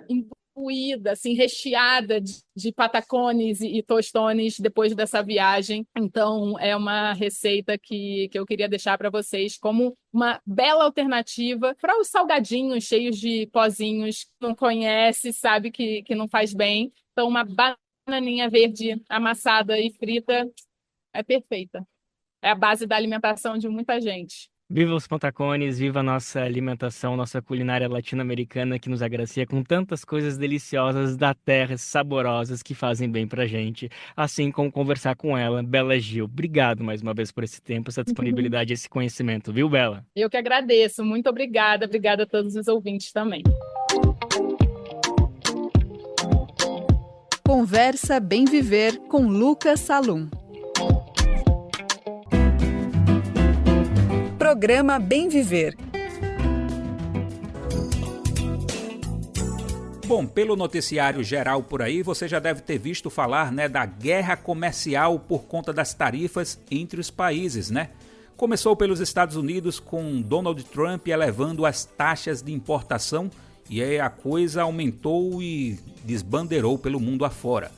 imbuída, assim, recheada de patacones e tostones depois dessa viagem. Então, é uma receita que eu queria deixar para vocês como uma bela alternativa para os salgadinhos cheios de pozinhos. Não conhece, sabe que não faz bem. Então, uma bananinha verde amassada e frita é perfeita. É a base da alimentação de muita gente. Viva os patacones, viva a nossa alimentação, nossa culinária latino-americana que nos agracia com tantas coisas deliciosas da terra, saborosas, que fazem bem pra gente, assim como conversar com ela, Bela Gil. Obrigado mais uma vez por esse tempo, essa disponibilidade, esse conhecimento, viu, Bela? Eu que agradeço, muito obrigada a todos os ouvintes também. Conversa Bem Viver com Lucas Salum. Programa Bem Viver. Bom, pelo noticiário geral por aí, você já deve ter visto falar, da guerra comercial por conta das tarifas entre os países, Começou pelos Estados Unidos com Donald Trump elevando as taxas de importação e aí a coisa aumentou e desbandeirou pelo mundo afora.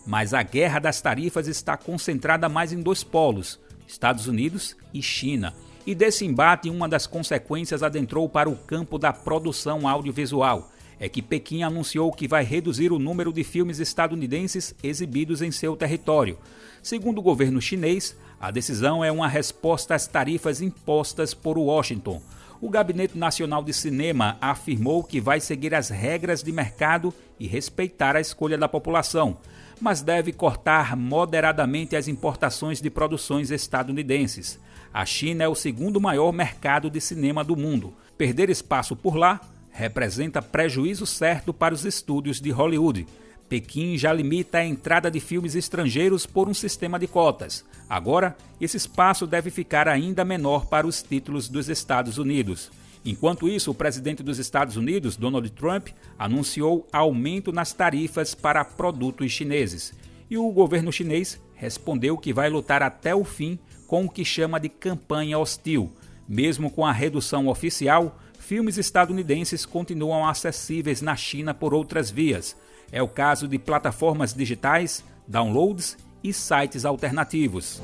mas a guerra das tarifas está concentrada mais em dois polos, Estados Unidos e China. E desse embate, uma das consequências adentrou para o campo da produção audiovisual. É que Pequim anunciou que vai reduzir o número de filmes estadunidenses exibidos em seu território. Segundo o governo chinês, a decisão é uma resposta às tarifas impostas por Washington. O Gabinete Nacional de Cinema afirmou que vai seguir as regras de mercado e respeitar a escolha da população, mas deve cortar moderadamente as importações de produções estadunidenses. A China é o segundo maior mercado de cinema do mundo. Perder espaço por lá representa prejuízo certo para os estúdios de Hollywood. Pequim já limita a entrada de filmes estrangeiros por um sistema de cotas. Agora, esse espaço deve ficar ainda menor para os títulos dos Estados Unidos. Enquanto isso, o presidente dos Estados Unidos, Donald Trump, anunciou aumento nas tarifas para produtos chineses. E o governo chinês respondeu que vai lutar até o fim com o que chama de campanha hostil. Mesmo com a redução oficial, filmes estadunidenses continuam acessíveis na China por outras vias. É o caso de plataformas digitais, downloads e sites alternativos.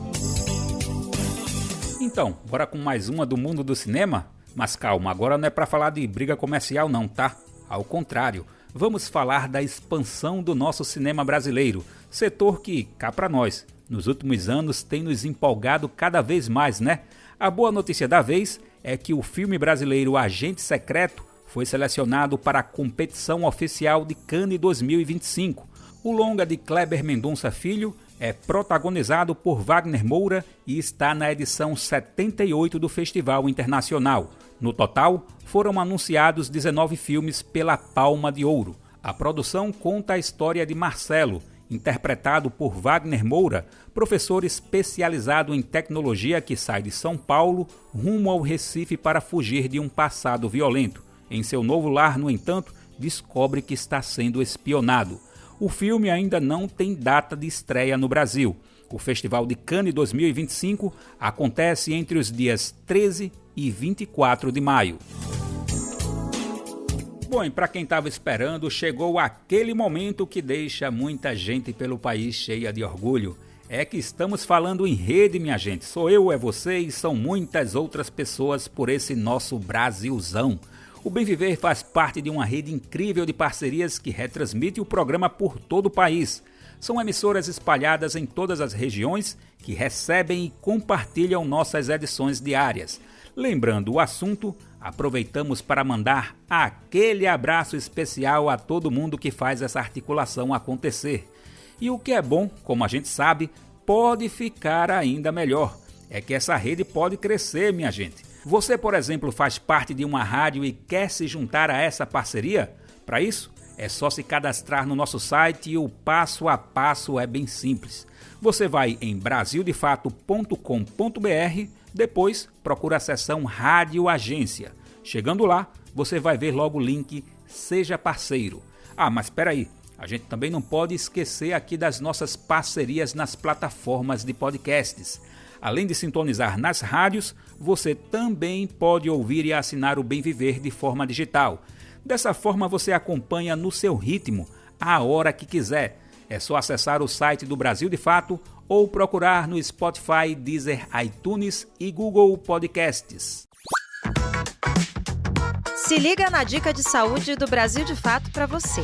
Então, bora com mais uma do mundo do cinema? Mas calma, agora não é para falar de briga comercial não, tá? Ao contrário, vamos falar da expansão do nosso cinema brasileiro, setor que, cá para nós, nos últimos anos tem nos empolgado cada vez mais, né? A boa notícia da vez é que o filme brasileiro Agente Secreto foi selecionado para a competição oficial de Cannes 2025. O longa de Kleber Mendonça Filho é protagonizado por Wagner Moura e está na edição 78 do Festival Internacional. No total, foram anunciados 19 filmes pela Palma de Ouro. A produção conta a história de Marcelo, interpretado por Wagner Moura, professor especializado em tecnologia que sai de São Paulo rumo ao Recife para fugir de um passado violento. Em seu novo lar, no entanto, descobre que está sendo espionado. O filme ainda não tem data de estreia no Brasil. O Festival de Cannes 2025 acontece entre os dias 13 e 24 de maio. Bom, e para quem estava esperando, chegou aquele momento que deixa muita gente pelo país cheia de orgulho. É que estamos falando em rede, minha gente. Sou eu, é você e são muitas outras pessoas por esse nosso Brasilzão. O Bem Viver faz parte de uma rede incrível de parcerias que retransmite o programa por todo o país. São emissoras espalhadas em todas as regiões que recebem e compartilham nossas edições diárias. Lembrando o assunto, aproveitamos para mandar aquele abraço especial a todo mundo que faz essa articulação acontecer. E o que é bom, como a gente sabe, pode ficar ainda melhor. É que essa rede pode crescer, minha gente. Você, por exemplo, faz parte de uma rádio e quer se juntar a essa parceria? Para isso, é só se cadastrar no nosso site e o passo a passo é bem simples. Você vai em brasildefato.com.br, depois procura a seção Rádio Agência. Chegando lá, você vai ver logo o link Seja Parceiro. Ah, mas espera aí, a gente também não pode esquecer aqui das nossas parcerias nas plataformas de podcasts. Além de sintonizar nas rádios, você também pode ouvir e assinar o Bem Viver de forma digital. Dessa forma você acompanha no seu ritmo, a hora que quiser. É só acessar o site do Brasil de Fato ou procurar no Spotify, Deezer, iTunes e Google Podcasts. Se liga na dica de saúde do Brasil de Fato para você.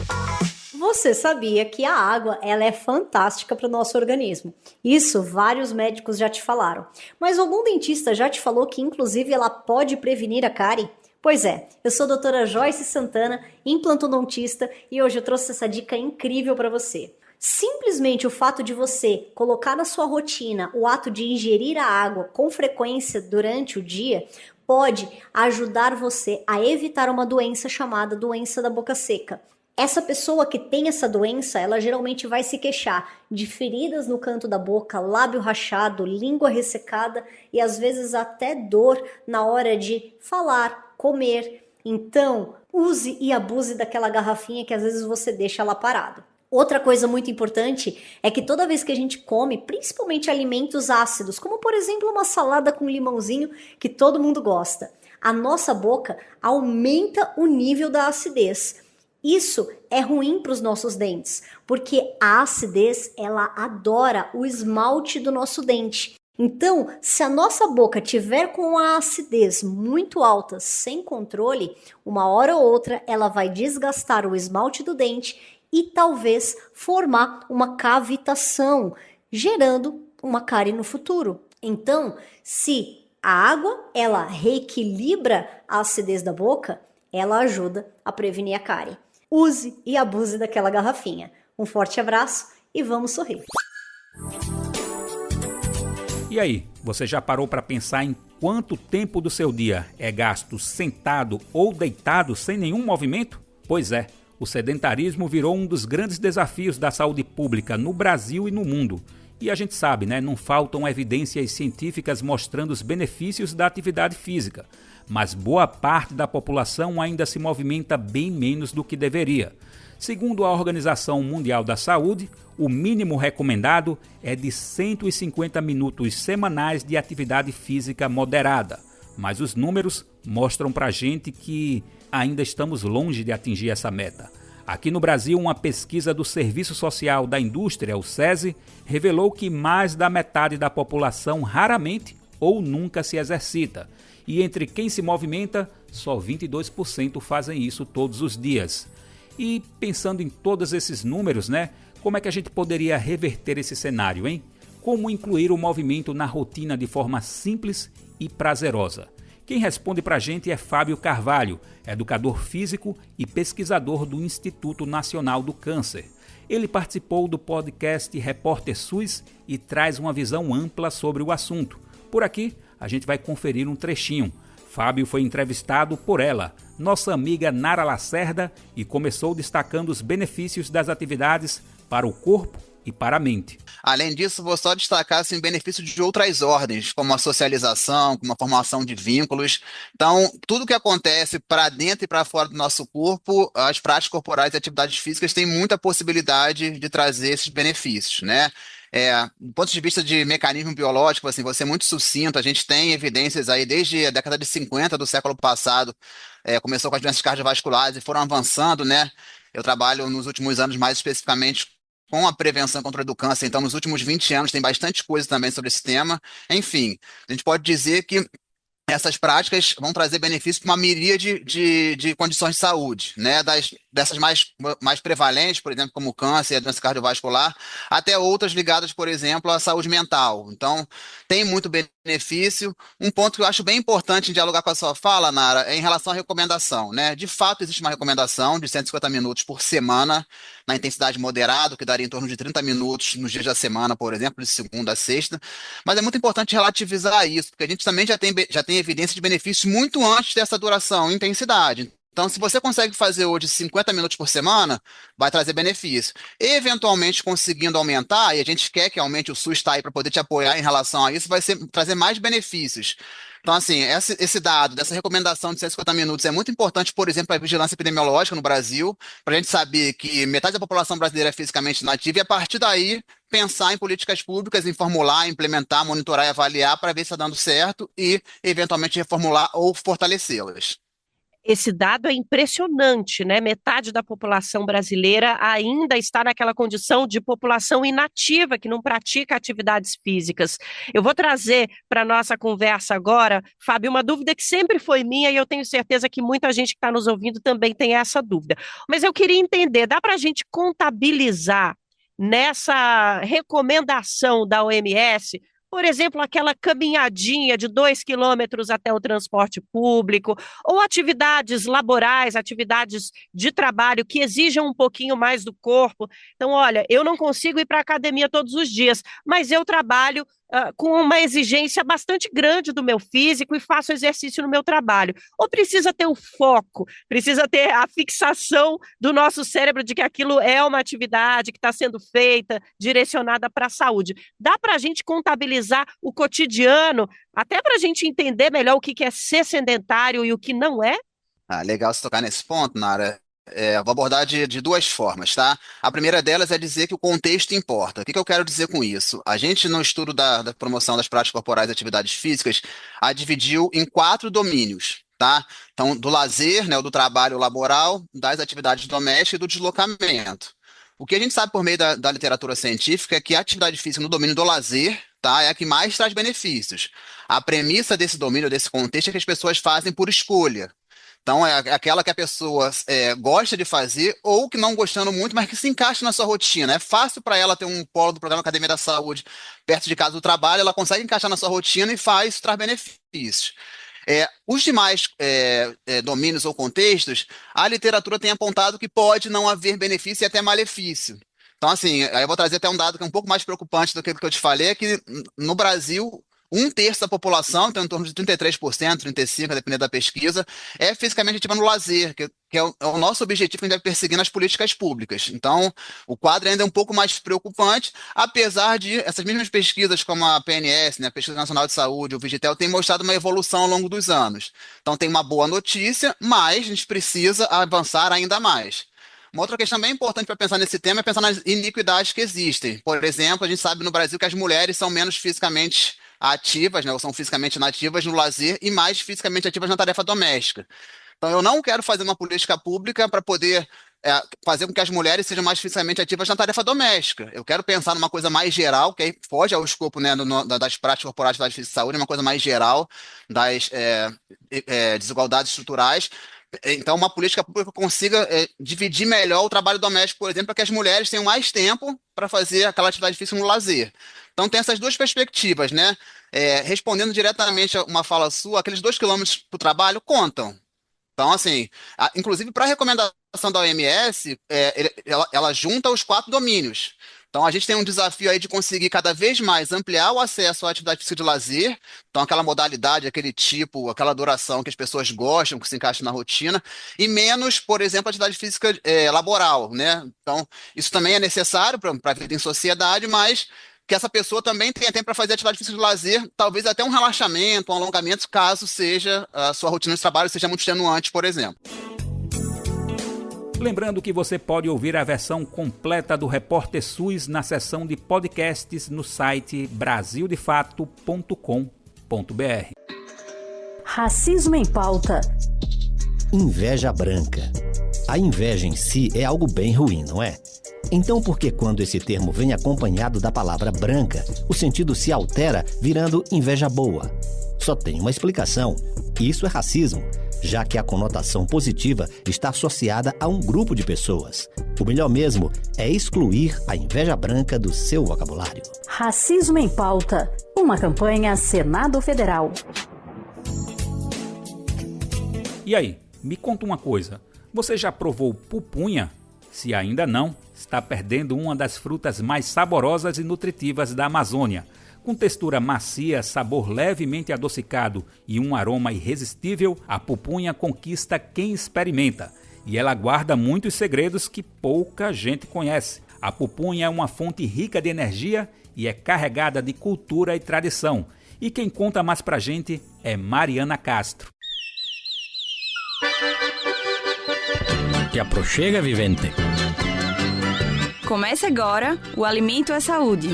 Você sabia que a água ela é fantástica para o nosso organismo? Isso vários médicos já te falaram. Mas algum dentista já te falou que inclusive ela pode prevenir a cárie? Pois é, eu sou a doutora Joyce Santana, implantodontista, e hoje eu trouxe essa dica incrível para você. Simplesmente o fato de você colocar na sua rotina o ato de ingerir a água com frequência durante o dia pode ajudar você a evitar uma doença chamada doença da boca seca. Essa pessoa que tem essa doença, ela geralmente vai se queixar de feridas no canto da boca, lábio rachado, língua ressecada e às vezes até dor na hora de falar, comer. Então, use e abuse daquela garrafinha que às vezes você deixa lá parado. Outra coisa muito importante é que toda vez que a gente come, principalmente alimentos ácidos, como por exemplo uma salada com limãozinho que todo mundo gosta, a nossa boca aumenta o nível da acidez. Isso é ruim para os nossos dentes, porque a acidez, ela adora o esmalte do nosso dente. Então, se a nossa boca tiver com a acidez muito alta, sem controle, uma hora ou outra ela vai desgastar o esmalte do dente e talvez formar uma cavitação, gerando uma cárie no futuro. Então, se a água, ela reequilibra a acidez da boca, ela ajuda a prevenir a cárie. Use e abuse daquela garrafinha. Um forte abraço e vamos sorrir. E aí, você já parou para pensar em quanto tempo do seu dia é gasto sentado ou deitado sem nenhum movimento? Pois é, o sedentarismo virou um dos grandes desafios da saúde pública no Brasil e no mundo. E a gente sabe, né, não faltam evidências científicas mostrando os benefícios da atividade física, mas boa parte da população ainda se movimenta bem menos do que deveria. Segundo a Organização Mundial da Saúde, o mínimo recomendado é de 150 minutos semanais de atividade física moderada, mas os números mostram pra gente que ainda estamos longe de atingir essa meta. Aqui no Brasil, uma pesquisa do Serviço Social da Indústria, o SESI, revelou que mais da metade da população raramente ou nunca se exercita. E entre quem se movimenta, só 22% fazem isso todos os dias. E pensando em todos esses números, né? Como é que a gente poderia reverter esse cenário, hein? Como incluir o movimento na rotina de forma simples e prazerosa? Quem responde para a gente é Fábio Carvalho, educador físico e pesquisador do Instituto Nacional do Câncer. Ele participou do podcast Repórter SUS e traz uma visão ampla sobre o assunto. Por aqui, a gente vai conferir um trechinho. Fábio foi entrevistado por ela, nossa amiga Nara Lacerda, e começou destacando os benefícios das atividades para o corpo e para a mente. Além disso, vou só destacar assim, benefícios de outras ordens, como a socialização, como a formação de vínculos. Então, tudo que acontece para dentro e para fora do nosso corpo, as práticas corporais e atividades físicas têm muita possibilidade de trazer esses benefícios, né? Do ponto de vista de mecanismo biológico, assim, você é muito sucinto, a gente tem evidências aí desde a década de 50 do século passado, começou com as doenças cardiovasculares e foram avançando, né? Eu trabalho nos últimos anos mais especificamente com a prevenção contra do câncer, então nos últimos 20 anos tem bastante coisa também sobre esse tema. Enfim, a gente pode dizer que essas práticas vão trazer benefícios para uma miríade de condições de saúde, né? Dessas mais prevalentes, por exemplo, como o câncer e a doença cardiovascular, até outras ligadas, por exemplo, à saúde mental. Então, tem muito benefício. Um ponto que eu acho bem importante em dialogar com a sua fala, Nara, é em relação à recomendação, né? De fato, existe uma recomendação de 150 minutos por semana, na intensidade moderada, que daria em torno de 30 minutos nos dias da semana, por exemplo, de segunda a sexta. Mas é muito importante relativizar isso, porque a gente também já tem evidência de benefícios muito antes dessa duração e intensidade. Então, se você consegue fazer hoje 50 minutos por semana, vai trazer benefício. Eventualmente, conseguindo aumentar, e a gente quer que aumente, o SUS está aí para poder te apoiar em relação a isso, trazer mais benefícios. Então, assim, esse dado, dessa recomendação de 150 minutos é muito importante, por exemplo, para a vigilância epidemiológica no Brasil, para a gente saber que metade da população brasileira é fisicamente inativa e, a partir daí, pensar em políticas públicas, em formular, implementar, monitorar e avaliar para ver se está dando certo e, eventualmente, reformular ou fortalecê-las. Esse dado é impressionante, né? Metade da população brasileira ainda está naquela condição de população inativa, que não pratica atividades físicas. Eu vou trazer para a nossa conversa agora, Fábio, uma dúvida que sempre foi minha e eu tenho certeza que muita gente que está nos ouvindo também tem essa dúvida. Mas eu queria entender, dá para a gente contabilizar nessa recomendação da OMS, por exemplo, aquela caminhadinha de 2 quilômetros até o transporte público, ou atividades laborais, atividades de trabalho que exijam um pouquinho mais do corpo. Então, olha, eu não consigo ir para a academia todos os dias, mas eu trabalho com uma exigência bastante grande do meu físico e faço exercício no meu trabalho. Ou precisa ter o foco, precisa ter a fixação do nosso cérebro de que aquilo é uma atividade que está sendo feita, direcionada para a saúde. Dá para a gente contabilizar o cotidiano, até para a gente entender melhor o que é ser sedentário e o que não é? Legal você tocar nesse ponto, Nara. Vou abordar de duas formas, tá? A primeira delas é dizer que o contexto importa. O que eu quero dizer com isso? A gente, no estudo da promoção das práticas corporais e atividades físicas, a dividiu em 4 domínios, tá? Então, do lazer, né, do trabalho laboral, das atividades domésticas e do deslocamento. O que a gente sabe por meio da literatura científica é que a atividade física no domínio do lazer, tá, é a que mais traz benefícios. A premissa desse domínio, desse contexto, é que as pessoas fazem por escolha. Então, é aquela que a pessoa gosta de fazer ou que não gostando muito, mas que se encaixa na sua rotina. É fácil para ela ter um polo do programa Academia da Saúde perto de casa do trabalho, ela consegue encaixar na sua rotina e faz, traz benefícios. Os demais domínios ou contextos, a literatura tem apontado que pode não haver benefício e até malefício. Então, assim, aí eu vou trazer até um dado que é um pouco mais preocupante do que o que eu te falei, é que no Brasil, 1/3 da população, então em torno de 33%, 35%, dependendo da pesquisa, é fisicamente ativa no lazer, que é o nosso objetivo que a gente deve perseguir nas políticas públicas. Então, o quadro ainda é um pouco mais preocupante, apesar de essas mesmas pesquisas como a PNS, né, a Pesquisa Nacional de Saúde, o Vigitel, têm mostrado uma evolução ao longo dos anos. Então, tem uma boa notícia, mas a gente precisa avançar ainda mais. Uma outra questão bem importante para pensar nesse tema é pensar nas iniquidades que existem. Por exemplo, a gente sabe no Brasil que as mulheres são menos fisicamente ativas, né, ou são fisicamente inativas no lazer e mais fisicamente ativas na tarefa doméstica. Então, eu não quero fazer uma política pública para poder fazer com que as mulheres sejam mais fisicamente ativas na tarefa doméstica. Eu quero pensar numa coisa mais geral, que aí foge ao escopo, né, das práticas corporais da de saúde, uma coisa mais geral das desigualdades estruturais. Então, uma política pública que consiga dividir melhor o trabalho doméstico, por exemplo, para que as mulheres tenham mais tempo para fazer aquela atividade física no lazer. Então, tem essas duas perspectivas, né? Respondendo diretamente a uma fala sua, aqueles 2 quilômetros para o trabalho contam. Então, assim, inclusive para a recomendação da OMS, ela junta os 4 domínios. Então, a gente tem um desafio aí de conseguir cada vez mais ampliar o acesso à atividade física de lazer, então aquela modalidade, aquele tipo, aquela duração que as pessoas gostam, que se encaixa na rotina, e menos, por exemplo, a atividade física laboral, né? Então, isso também é necessário para a vida em sociedade, mas que essa pessoa também tenha tempo para fazer atividade física de lazer, talvez até um relaxamento, um alongamento, caso seja a sua rotina de trabalho seja muito extenuante, por exemplo. Lembrando que você pode ouvir a versão completa do Repórter SUS na seção de podcasts no site brasildefato.com.br. Racismo em pauta. Inveja branca. A inveja em si é algo bem ruim, não é? Então por que quando esse termo vem acompanhado da palavra branca, o sentido se altera virando inveja boa? Só tem uma explicação. Isso é racismo, já que a conotação positiva está associada a um grupo de pessoas. O melhor mesmo é excluir a inveja branca do seu vocabulário. Racismo em pauta. Uma campanha Senado Federal. E aí, me conta uma coisa. Você já provou pupunha? Se ainda não, está perdendo uma das frutas mais saborosas e nutritivas da Amazônia. Com textura macia, sabor levemente adocicado e um aroma irresistível, a pupunha conquista quem experimenta. E ela guarda muitos segredos que pouca gente conhece. A pupunha é uma fonte rica de energia e é carregada de cultura e tradição. E quem conta mais pra gente é Mariana Castro. Te aproxega, vivente. Comece agora, o Alimento é Saúde.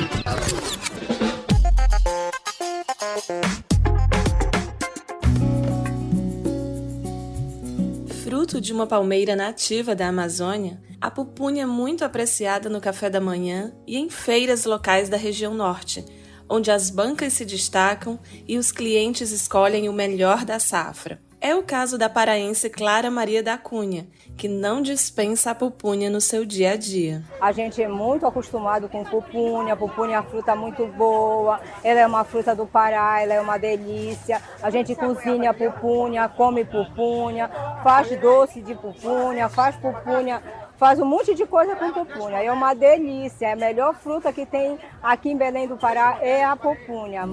Fruto de uma palmeira nativa da Amazônia, a pupunha é muito apreciada no café da manhã e em feiras locais da região norte, onde as bancas se destacam e os clientes escolhem o melhor da safra. É o caso da paraense Clara Maria da Cunha, que não dispensa a pupunha no seu dia a dia. A gente é muito acostumado com pupunha, pupunha é uma fruta muito boa, ela é uma fruta do Pará, ela é uma delícia. A gente cozinha pupunha, come pupunha, faz doce de pupunha, faz um monte de coisa com pupunha. É uma delícia, é a melhor fruta que tem aqui em Belém do Pará é a pupunha.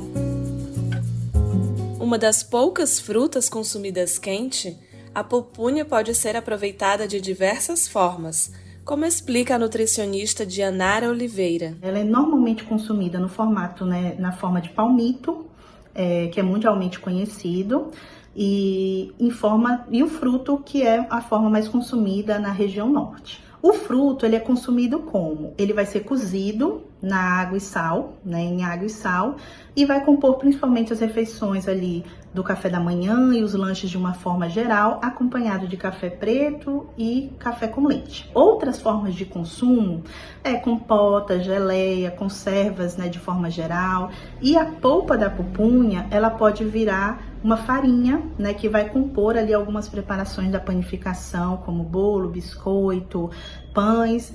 Uma das poucas frutas consumidas quente, a pupunha pode ser aproveitada de diversas formas, como explica a nutricionista Dianara Oliveira. Ela é normalmente consumida no formato, na forma de palmito, que é mundialmente conhecido, e o fruto, que é a forma mais consumida na região norte. O fruto, ele é consumido como? Ele vai ser cozido na água e sal, né, em água e sal, e vai compor principalmente as refeições ali do café da manhã e os lanches de uma forma geral, acompanhado de café preto e café com leite. Outras formas de consumo compota, geleia, conservas, né, de forma geral, e a polpa da pupunha, ela pode virar uma farinha, né, que vai compor ali algumas preparações da panificação, como bolo, biscoito, pães.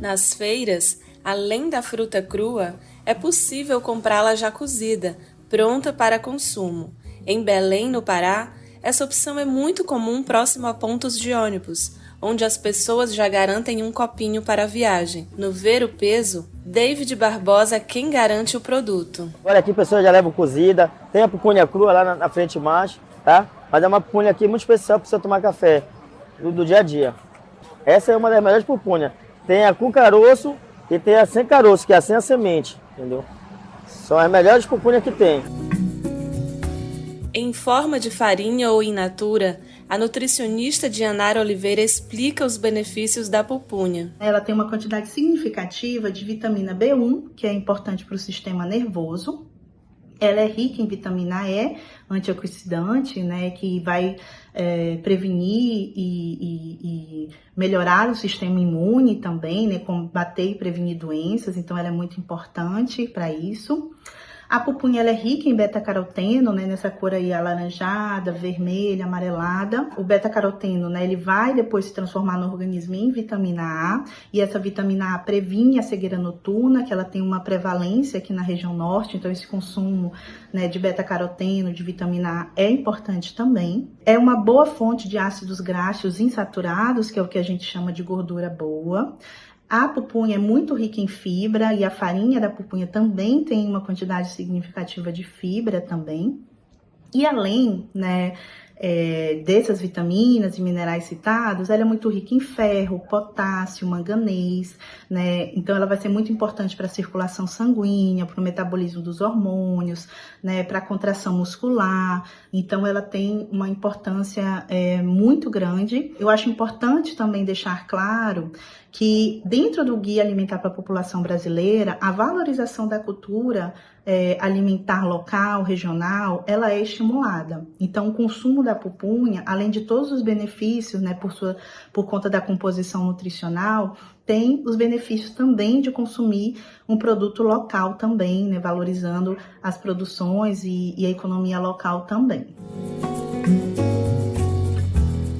Nas feiras, além da fruta crua, é possível comprá-la já cozida, pronta para consumo. Em Belém, no Pará, essa opção é muito comum próximo a pontos de ônibus, onde as pessoas já garantem um copinho para a viagem. No Ver o Peso, David Barbosa é quem garante o produto. Olha, aqui a pessoa já leva cozida, tem a pupunha crua lá na frente embaixo, tá? Mas é uma pupunha aqui muito especial para você tomar café do dia a dia. Essa é uma das melhores pupunhas. Tem a com caroço e tem a sem caroço, que é a sem a semente, entendeu? São as melhores pupunhas que tem. Em forma de farinha ou in natura, a nutricionista Dianara Oliveira explica os benefícios da pupunha. Ela tem uma quantidade significativa de vitamina B1, que é importante para o sistema nervoso. Ela é rica em vitamina E, antioxidante, né, que vai prevenir e melhorar o sistema imune também, né, combater e prevenir doenças, então ela é muito importante para isso. A pupunha ela é rica em beta-caroteno, né, nessa cor aí alaranjada, vermelha, amarelada. O beta-caroteno, né, ele vai depois se transformar no organismo em vitamina A, e essa vitamina A previne a cegueira noturna, que ela tem uma prevalência aqui na região norte, então esse consumo, né, de beta-caroteno, de vitamina A é importante também. É uma boa fonte de ácidos graxos insaturados, que é o que a gente chama de gordura boa. A pupunha é muito rica em fibra e a farinha da pupunha também tem uma quantidade significativa de fibra também. E além, né, dessas vitaminas e minerais citados, ela é muito rica em ferro, potássio, manganês, né? Então ela vai ser muito importante para a circulação sanguínea, para o metabolismo dos hormônios, né, para a contração muscular. Então ela tem uma importância muito grande. Eu acho importante também deixar claro que dentro do Guia Alimentar para a População Brasileira, a valorização da cultura alimentar local, regional, ela é estimulada. Então, o consumo da pupunha, além de todos os benefícios, né, por conta da composição nutricional, tem os benefícios também de consumir um produto local também, né, valorizando as produções e a economia local também.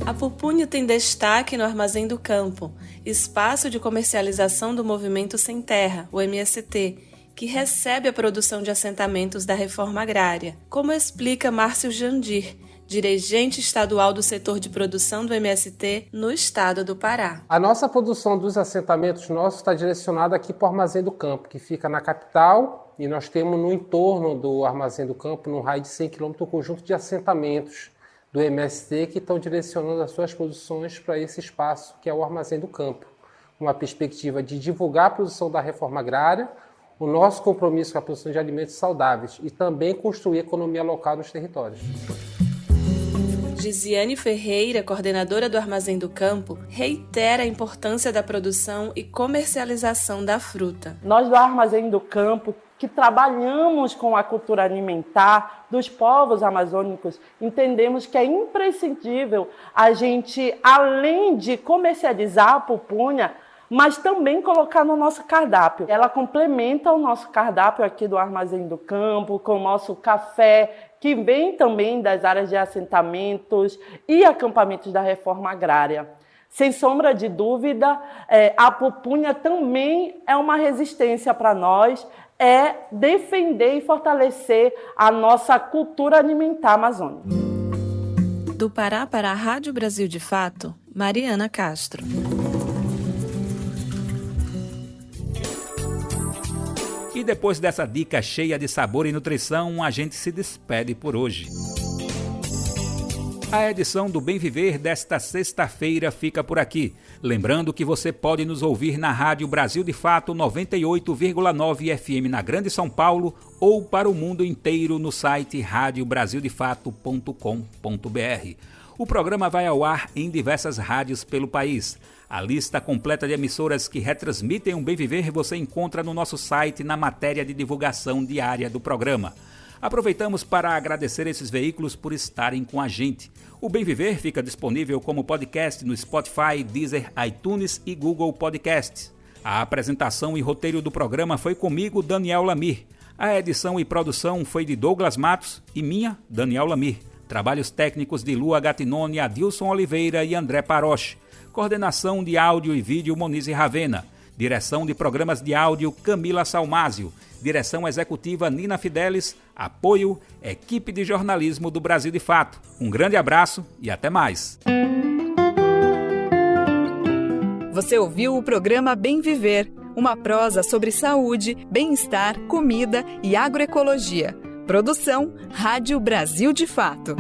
A pupunha tem destaque no Armazém do Campo, espaço de comercialização do Movimento Sem Terra, o MST, que recebe a produção de assentamentos da reforma agrária, como explica Márcio Jandir, dirigente estadual do setor de produção do MST no estado do Pará. A nossa produção dos assentamentos nossos está direcionada aqui para o Armazém do Campo, que fica na capital, e nós temos no entorno do Armazém do Campo, num raio de 100 km, um conjunto de assentamentos do MST que estão direcionando as suas produções para esse espaço que é o Armazém do Campo. Uma perspectiva de divulgar a produção da reforma agrária, o nosso compromisso com a produção de alimentos saudáveis e também construir economia local nos territórios. Gisiane Ferreira, coordenadora do Armazém do Campo, reitera a importância da produção e comercialização da fruta. Nós do Armazém do Campo, que trabalhamos com a cultura alimentar dos povos amazônicos, entendemos que é imprescindível a gente, além de comercializar a pupunha, mas também colocar no nosso cardápio. Ela complementa o nosso cardápio aqui do Armazém do Campo, com o nosso café, que vem também das áreas de assentamentos e acampamentos da reforma agrária. Sem sombra de dúvida, a pupunha também é uma resistência para nós, é defender e fortalecer a nossa cultura alimentar amazônica. Do Pará para a Rádio Brasil de Fato, Mariana Castro. E depois dessa dica cheia de sabor e nutrição, a gente se despede por hoje. A edição do Bem Viver desta sexta-feira fica por aqui. Lembrando que você pode nos ouvir na Rádio Brasil de Fato 98,9 FM na Grande São Paulo ou para o mundo inteiro no site radiobrasildefato.com.br. O programa vai ao ar em diversas rádios pelo país. A lista completa de emissoras que retransmitem o Bem Viver você encontra no nosso site na matéria de divulgação diária do programa. Aproveitamos para agradecer esses veículos por estarem com a gente. O Bem Viver fica disponível como podcast no Spotify, Deezer, iTunes e Google Podcasts. A apresentação e roteiro do programa foi comigo, Daniel Lamir. A edição e produção foi de Douglas Matos e minha, Daniel Lamir. Trabalhos técnicos de Lua Gatinone, Adilson Oliveira e André Paroche. Coordenação de áudio e vídeo Monize Ravena. Direção de programas de áudio Camila Salmásio. Direção executiva Nina Fidelis. Apoio Equipe de Jornalismo do Brasil de Fato. Um grande abraço e até mais. Você ouviu o programa Bem Viver, uma prosa sobre saúde, bem-estar, comida e agroecologia. Produção Rádio Brasil de Fato.